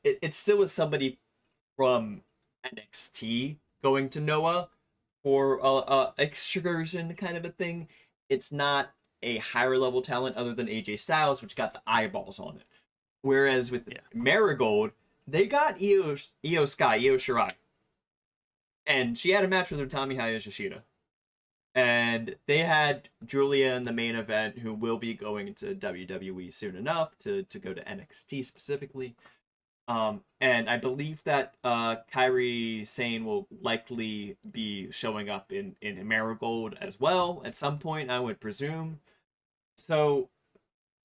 it still was somebody from NXT going to Noah for a excursion kind of a thing. It's not a higher level talent other than AJ Styles, which got the eyeballs on it. Whereas with Marigold, they got Io Shirai. And she had a match with Utami Hayashishita. And they had Julia in the main event, who will be going to WWE soon enough to go to NXT specifically. And I believe that Kairi Sane will likely be showing up in Marigold as well at some point, I would presume. So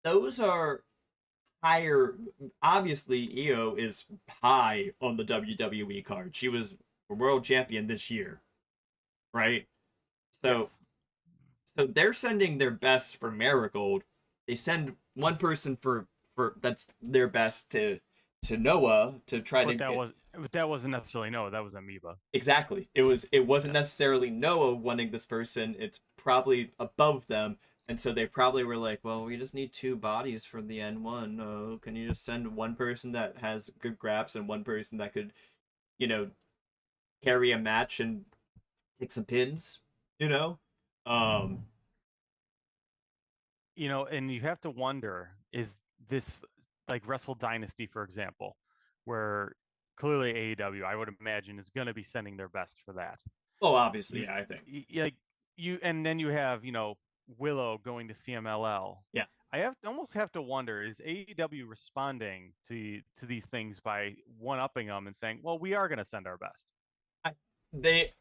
those are higher. Obviously, Io is high on the WWE card. She was a world champion this year, right? So they're sending their best for Marigold. They send one person for that's their best to Noah to try But that wasn't necessarily Noah. That was Amoeba. Exactly. It wasn't necessarily Noah wanting this person. It's probably above them. And so they probably were like, well, we just need two bodies for the N1. Oh, can you just send one person that has good graps and one person that could, you know, carry a match and take some pins, you know? You know, and you have to wonder, is this like Wrestle Dynasty, for example, where clearly AEW, I would imagine, is going to be sending their best for that. Oh, obviously, yeah, I think. And then you have, you know, Willow going to CMLL. Yeah. I almost have to wonder, is AEW responding to these things by one-upping them and saying, well, we are going to send our best?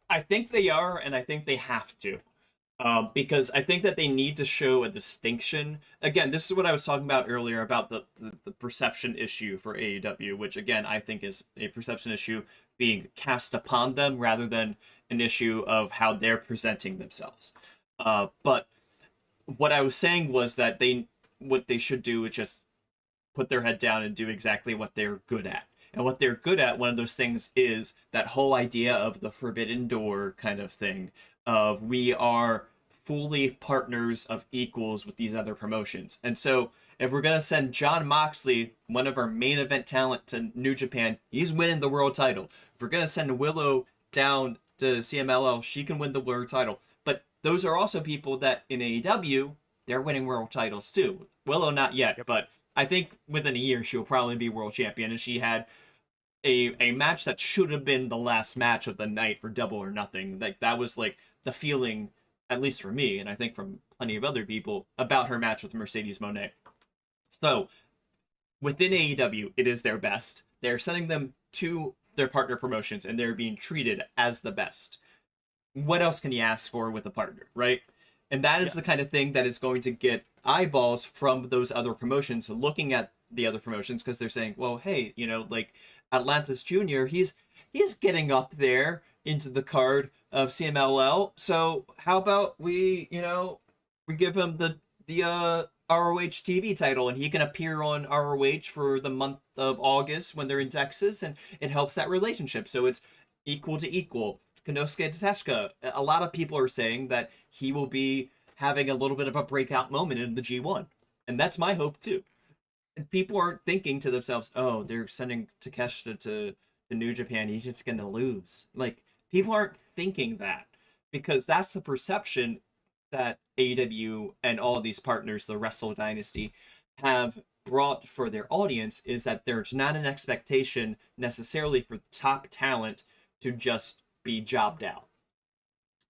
I think they are, and I think they have to. Because I think that they need to show a distinction. Again, this is what I was talking about earlier about the perception issue for AEW, which again I think is a perception issue being cast upon them rather than an issue of how they're presenting themselves. But what I was saying was that what they should do is just put their head down and do exactly what they're good at. And what they're good at, one of those things is that whole idea of the forbidden door kind of thing, of we are fully partners of equals with these other promotions. And so if we're going to send Jon Moxley, one of our main event talent, to New Japan, he's winning the world title. If we're going to send Willow down to CMLL, she can win the world title. But those are also people that in AEW, they're winning world titles too. Willow, not yet, but I think within a year she'll probably be world champion. And she had a match that should have been the last match of the night for Double or Nothing. Like, that was like the feeling, at least for me, and I think from plenty of other people, about her match with Mercedes Moné. So within AEW, it is their best. They're sending them to their partner promotions, and they're being treated as the best. What else can you ask for with a partner, right? And that is the kind of thing that is going to get eyeballs from those other promotions looking at the other promotions because they're saying, well, hey, like Atlantis Jr., he's getting up there into the card of CMLL. So how about we give him the ROH TV title, and he can appear on ROH for the month of August when they're in Texas, and it helps that relationship. So it's equal to equal. Konosuke Takeshita, a lot of people are saying that he will be having a little bit of a breakout moment in the G1. And that's my hope too. And people aren't thinking to themselves, oh, they're sending Takeshita to New Japan, he's just going to lose. Like, people aren't thinking that, because that's the perception that AEW and all of these partners, the Wrestle Dynasty, have brought for their audience, is that there's not an expectation necessarily for top talent to just be jobbed out.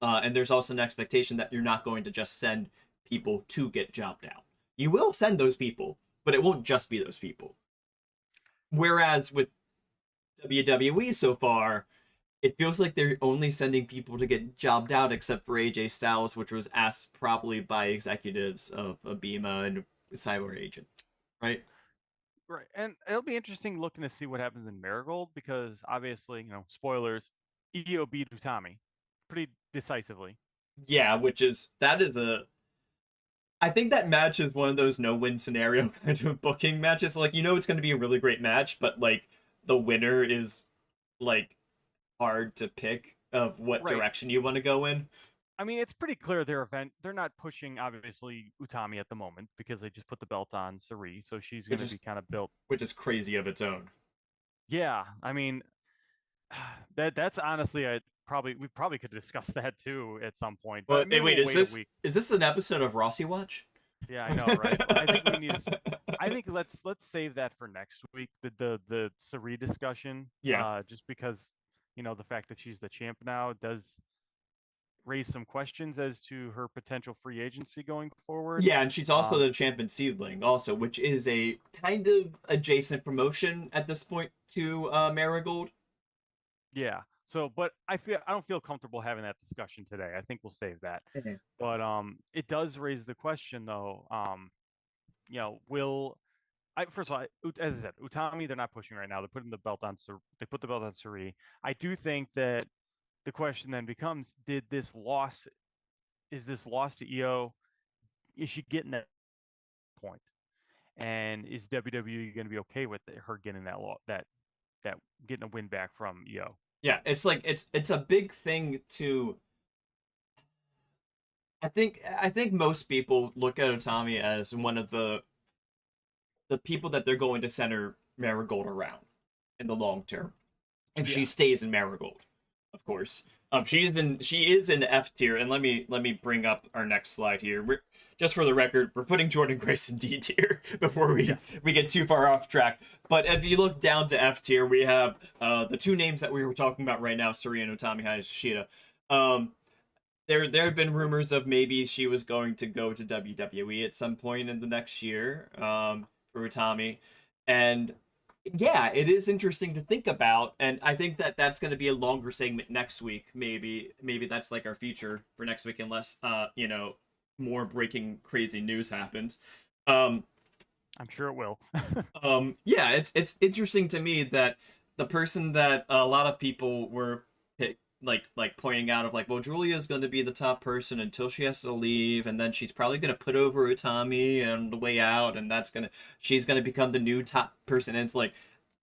And there's also an expectation that you're not going to just send people to get jobbed out. You will send those people, but it won't just be those people. Whereas with WWE so far, it feels like they're only sending people to get jobbed out, except for AJ Styles, which was asked probably by executives of Abema and Cyber Agent, right? Right, and it'll be interesting looking to see what happens in Marigold, because obviously, spoilers, EO beat Utami pretty decisively. Yeah, I think that match is one of those no-win scenario kind of booking matches. Like, it's going to be a really great match, but like the winner is like hard to pick of what direction you want to go in. I mean, it's pretty clear their event. They're not pushing, obviously, Utami at the moment because they just put the belt on Sari, so she's going to be kind of built. Which is crazy of its own. Yeah, I mean, that's honestly, we probably could discuss that too at some point. But wait, is this an episode of WrestleWatch? Yeah, I know, right? I think we need. I think let's save that for next week. The Sari discussion. Yeah. Just because the fact that she's the champ now does raise some questions as to her potential free agency going forward. Yeah, and she's also the champ in Seedling, also, which is a kind of adjacent promotion at this point to Marigold. Yeah. So, but I don't feel comfortable having that discussion today. I think we'll save that. Mm-hmm. But it does raise the question, though. First of all, as I said, Utami, they're not pushing right now. They're putting the belt on. They put the belt on Sari. I do think that the question then becomes: is this loss to EO? Is she getting that point? And is WWE going to be okay with her getting that getting a win back from EO? Yeah, it's like it's a big thing to. I think most people look at Utami as one of the people that they're going to center Marigold around in the long term, if she stays in Marigold, of course. She is in F tier, and let me bring up our next slide here. Just for the record, we're putting Jordynne Grace in D tier before we get too far off track. But if you look down to F tier, we have the two names that we were talking about right now, Sari and Utami Hayashishita. There have been rumors of maybe she was going to go to WWE at some point in the next year for Utami. And yeah, it is interesting to think about, and I think that that's going to be a longer segment next week. Maybe that's like our feature for next week, unless more breaking crazy news happens. I'm sure it will. Yeah, it's interesting to me that the person that a lot of people were like pointing out of like, well, Julia's going to be the top person until she has to leave, and then she's probably going to put over Utami on the way out, and she's going to become the new top person. And it's like,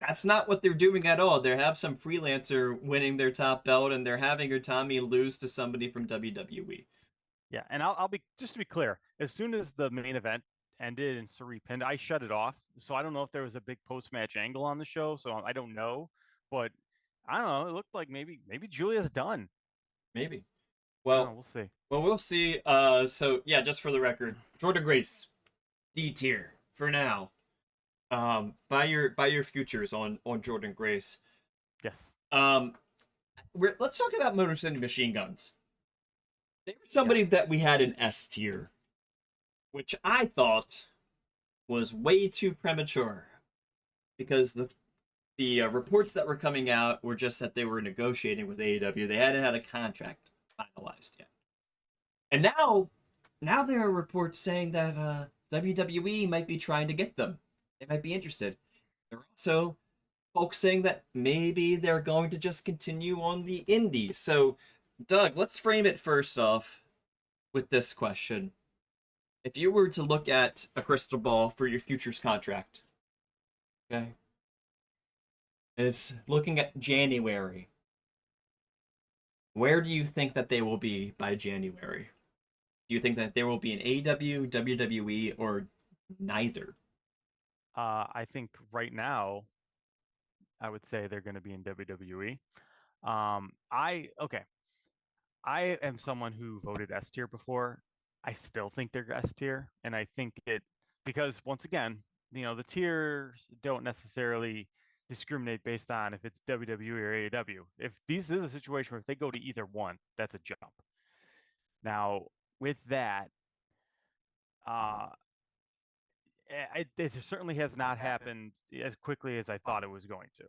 that's not what they're doing at all. They have some freelancer winning their top belt, and they're having Utami lose to somebody from WWE. Yeah, and I'll be, just to be clear, as soon as the main event ended and Sari pinned, I shut it off. So I don't know if there was a big post-match angle on the show, so I don't know, but I don't know. It looked like maybe Julia's done. Maybe. Well, we'll see. Well, we'll see. So yeah, just for the record, Jordynne Grace, D tier for now. Buy your futures on Jordynne Grace. Yes. Let's talk about Motor City Machine Guns. They were somebody that we had in S tier, which I thought was way too premature, because the reports that were coming out were just that they were negotiating with AEW. They hadn't had a contract finalized yet. And now there are reports saying that WWE might be trying to get them they might be interested. There are also folks saying that maybe they're going to just continue on the indies. So, Doug, let's frame it first off with this question. If you were to look at a crystal ball for your futures contract, okay, and it's looking at January, where do you think that they will be by January? Do you think that there will be an AEW, WWE, or neither? I think right now, I would say they're going to be in WWE. Okay. I am someone who voted S tier before. I still think they're S tier, and I think it because once again, the tiers don't necessarily discriminate based on if it's WWE or AEW. If this is a situation where if they go to either one, that's a jump. Now, with that, uh, it certainly has not happened as quickly as I thought it was going to.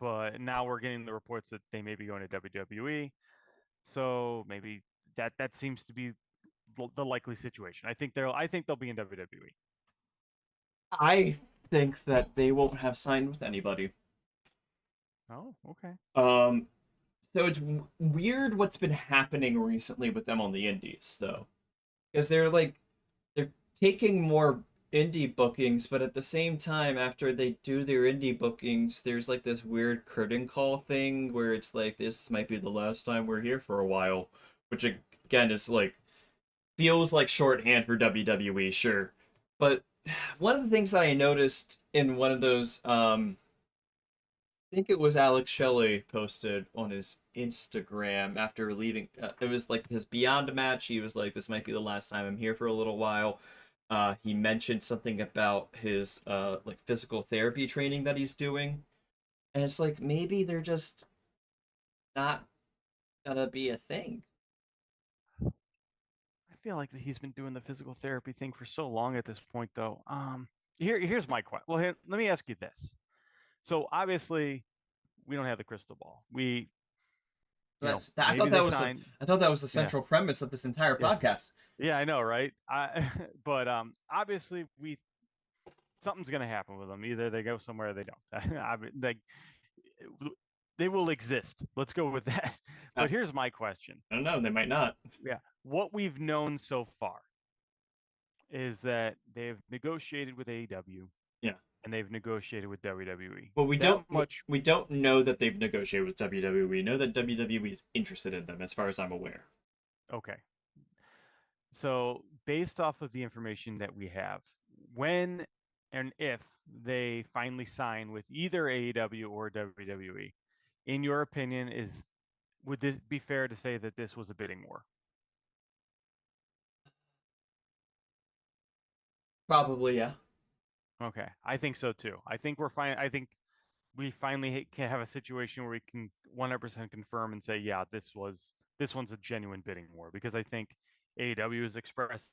But now we're getting the reports that they may be going to WWE. So maybe that seems to be the likely situation. I think they'll be in WWE. I think that they won't have signed with anybody. Oh, okay. So it's weird what's been happening recently with them on the indies, though, because they're taking more indie bookings, but at the same time, after they do their indie bookings, there's like this weird curtain call thing where it's like this might be the last time we're here for a while, which again is like feels like shorthand for WWE, sure. But one of the things that I noticed in one of those, I think it was Alex Shelley posted on his Instagram after leaving. It was like his Beyond match. He was like, "This might be the last time I'm here for a little while." He mentioned something about his like physical therapy training that he's doing, and it's like maybe they're just not gonna be a thing. I feel like that he's been doing the physical therapy thing for so long at this point, though. Here's my question. Well, let me ask you this. So obviously, we don't have the crystal ball. I Maybe thought they that was sign. I thought that was the Yeah, central premise of this entire yeah, podcast. yeah. I know, right? But obviously, something's gonna happen with them. Either they go somewhere or they don't. They will exist. Let's go with that. I But here's my question. don't know. They might not. Yeah, what we've known so far is that they've negotiated with AEW Yeah. and they've negotiated with WWE. Well, That much. we don't know that they've negotiated with WWE. We know that WWE is interested in them, as far as I'm aware. Okay. So based off of the information that we have, when and if they finally sign with either AEW or WWE, in your opinion, would this be fair to say that this was a bidding war? Probably, yeah. Okay, I think so too. I think we're fine. I think we finally can have a situation where we can 100% confirm and say, yeah, this one's a genuine bidding war because I think AEW has expressed,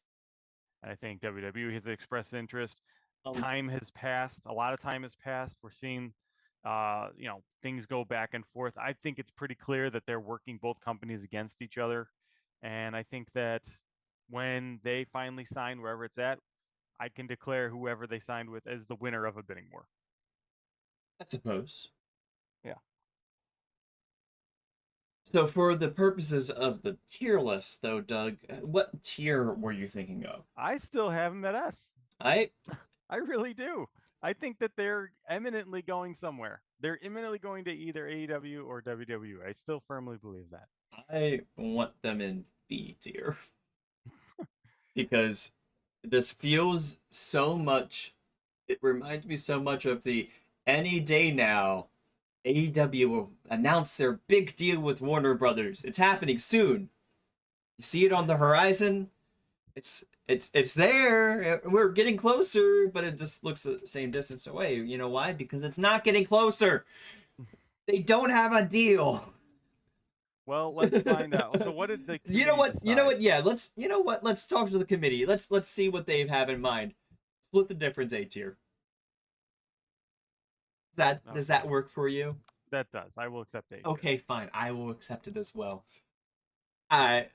and I think WWE has expressed interest. Um, Time has passed. A lot of time has passed. We're seeing, things go back and forth. I think it's pretty clear that they're working both companies against each other, and I think that when they finally sign wherever it's at, I can declare whoever they signed with as the winner of a bidding war. I suppose. Yeah. So, for the purposes of the tier list, though, Doug, what tier were you thinking of? I still have them at S. I I really do. I think that they're eminently going somewhere. They're imminently going to either AEW or WWE. I still firmly believe that. I want them in B tier because this feels so much. It reminds me so much of the any day now. AEW will announce their big deal with Warner Brothers. It's happening soon. You see it on the horizon. It's there. We're getting closer, but it just looks the same distance away. You know why? Because it's not getting closer. They don't have a deal. Well, let's find out. So, what did the You know what? You know decide? what? Yeah, let's. You know what? Let's talk to the committee. Let's see what they have in mind. Split the difference A tier. Does that Okay, work for you? that does. I will accept A. Okay, fine. I will accept it as well. I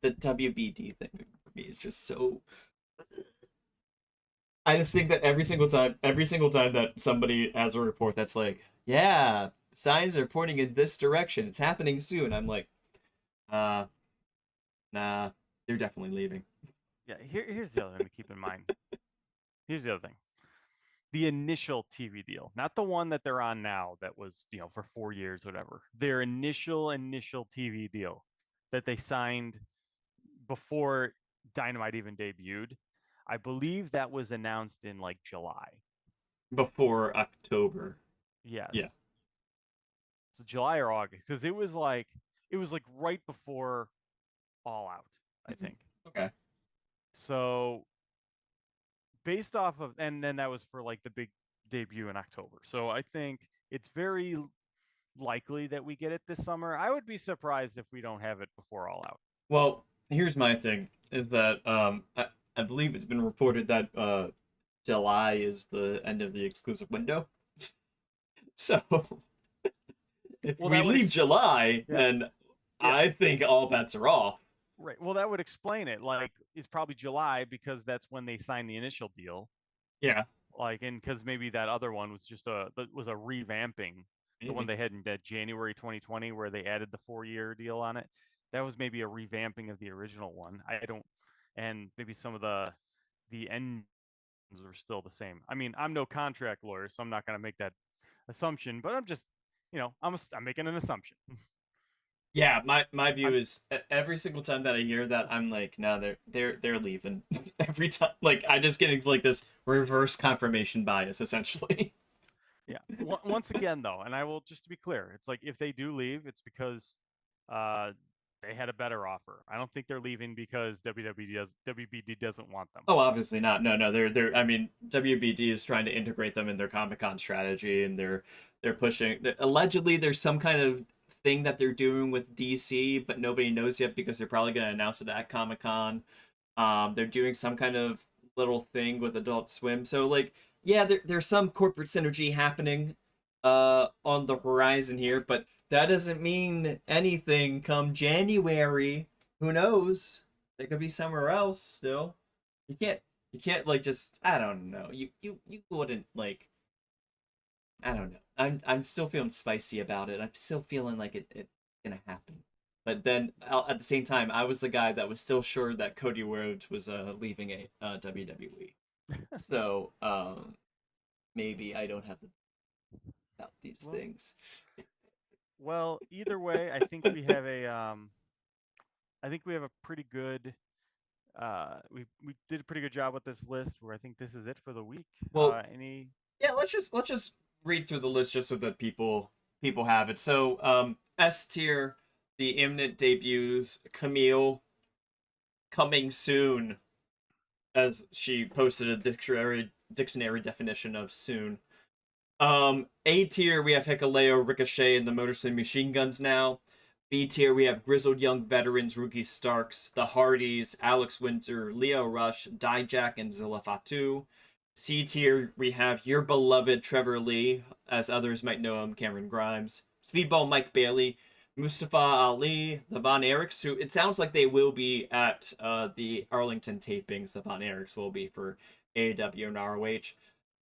the WBD thing for me is just so I just think that every single time that somebody has a report that's like, yeah, signs are pointing in this direction, it's happening soon. I'm like, uh, nah, they're definitely leaving. Yeah, here's the other thing to keep in mind. Here's the other thing. The initial TV deal, not the one that they're on now that was, for 4 years, whatever. Their initial TV deal that they signed before Dynamite even debuted. I believe that was announced in like July. Before October. Yes. Yeah. So July or August, because it was like right before All Out, I think. Okay. So based off of, and then that was for like the big debut in October. So I think it's very likely that we get it this summer. I would be surprised if we don't have it before All Out. Well, here's my thing: is that I believe it's been reported that July is the end of the exclusive window. So if Well, we that would leave ex- July, yeah. then I think all bets are off. Right. Well, that would explain it. Like, it's probably July because that's when they signed the initial deal. Yeah, Like, and because maybe that other one was just was a revamping. The one maybe. they had in January 2020, where they added the 4-year deal on it. That was maybe a revamping of the original one. I don't, and maybe some of the ends are still the same. I mean, I'm no contract lawyer, so I'm not going to make that assumption. But I'm just, I'm making an assumption. Yeah, my view I'm is every single time that I hear that, I'm like, no, they're leaving. Every time, like I just getting like this reverse confirmation bias, essentially. Yeah. Once again, though, and I will just to be clear, it's like if they do leave, it's because uh, they had a better offer. I don't think they're leaving because WBD doesn't want them. Oh, obviously not. No, no, they're. I mean, WBD is trying to integrate them in their Comic Con strategy, and they're pushing. Allegedly, there's some kind of thing that they're doing with DC, but nobody knows yet because they're probably going to announce it at Comic Con. They're doing some kind of little thing with Adult Swim. So like, yeah, there's some corporate synergy happening on the horizon here, but that doesn't mean anything come January. Who knows? They could be somewhere else still. You can't like just I don't know. You wouldn't like I don't know. I'm still feeling spicy about it. I'm still feeling like it's gonna happen. But then at the same time, I was the guy that was still sure that Cody Rhodes was leaving a WWE. So maybe I don't have to about these Well, things. well, either way, I think we have a pretty good. We did a pretty good job with this list. Where I think this is it for the week. Well, Any? yeah, let's just read through the list just so that people have it. So S tier, the imminent debuts, Camille coming soon, as she posted a dictionary definition of soon. A tier we have Hikuleo, Ricochet, and the Motor City Machine Guns now. B tier we have grizzled young veterans, Rookie Starks, the Hardys, Alex Winter, Leo Rush, Dijak, and Zilla Fatu. C tier we have your beloved Trevor Lee, as others might know him, Cameron Grimes, Speedball Mike Bailey, Mustafa Ali, the Von Erichs, who it sounds like they will be at the Arlington tapings. The Von Erichs will be for AEW and ROH.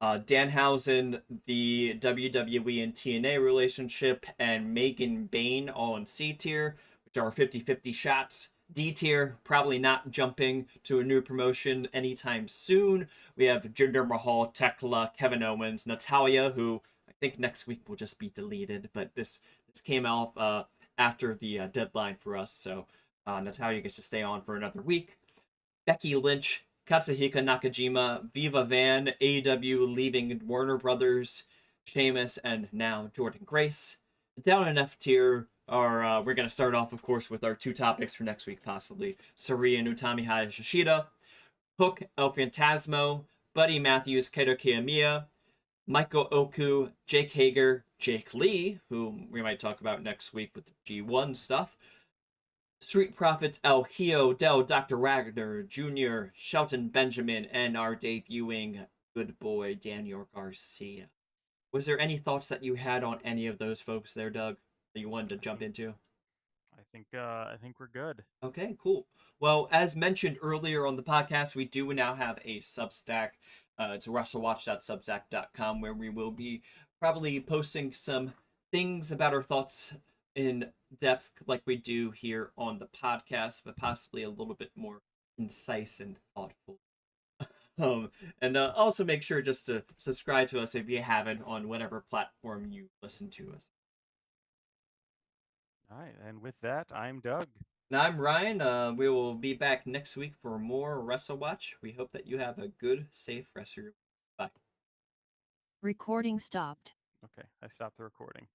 Danhausen, the WWE and TNA relationship, and Megan Bain all in C tier, which are 50-50 shots. D tier, probably not jumping to a new promotion anytime soon. We have Jinder Mahal, Tekla, Kevin Owens, Natalia, who I think next week will just be deleted, but this came out after the deadline for us, so Natalia gets to stay on for another week. Becky Lynch, Katsuhika Nakajima, Viva Van, AEW leaving Warner Brothers, Sheamus, and now Jordynne Grace. Down in F tier are we're going to start off, of course, with our two topics for next week, possibly Saria and Utami Hayashishida, Hook, El Phantasmo, Buddy Matthews, Kaito Kiyomiya, Michael Oku, Jake Hager, Jake Lee, who we might talk about next week with the G1 stuff, Street Profits, El Hijo del Dr. Wagner Jr., Shelton Benjamin, and our debuting good boy Daniel Garcia. Was there any thoughts that you had on any of those folks there, Doug, that you wanted to jump into? I think we're good. Okay, cool. Well, as mentioned earlier on the podcast, we do now have a Substack. It's WrestleWatch.substack.com, where we will be probably posting some things about our thoughts in depth like we do here on the podcast, but possibly a little bit more concise and thoughtful. And also make sure just to subscribe to us if you haven't on whatever platform you listen to us. All right, and with that, I'm Doug. And I'm Ryan. We will be back next week for more WrestleWatch. We hope that you have a good, safe rest of your week. Bye. Recording stopped. Okay, I stopped the recording.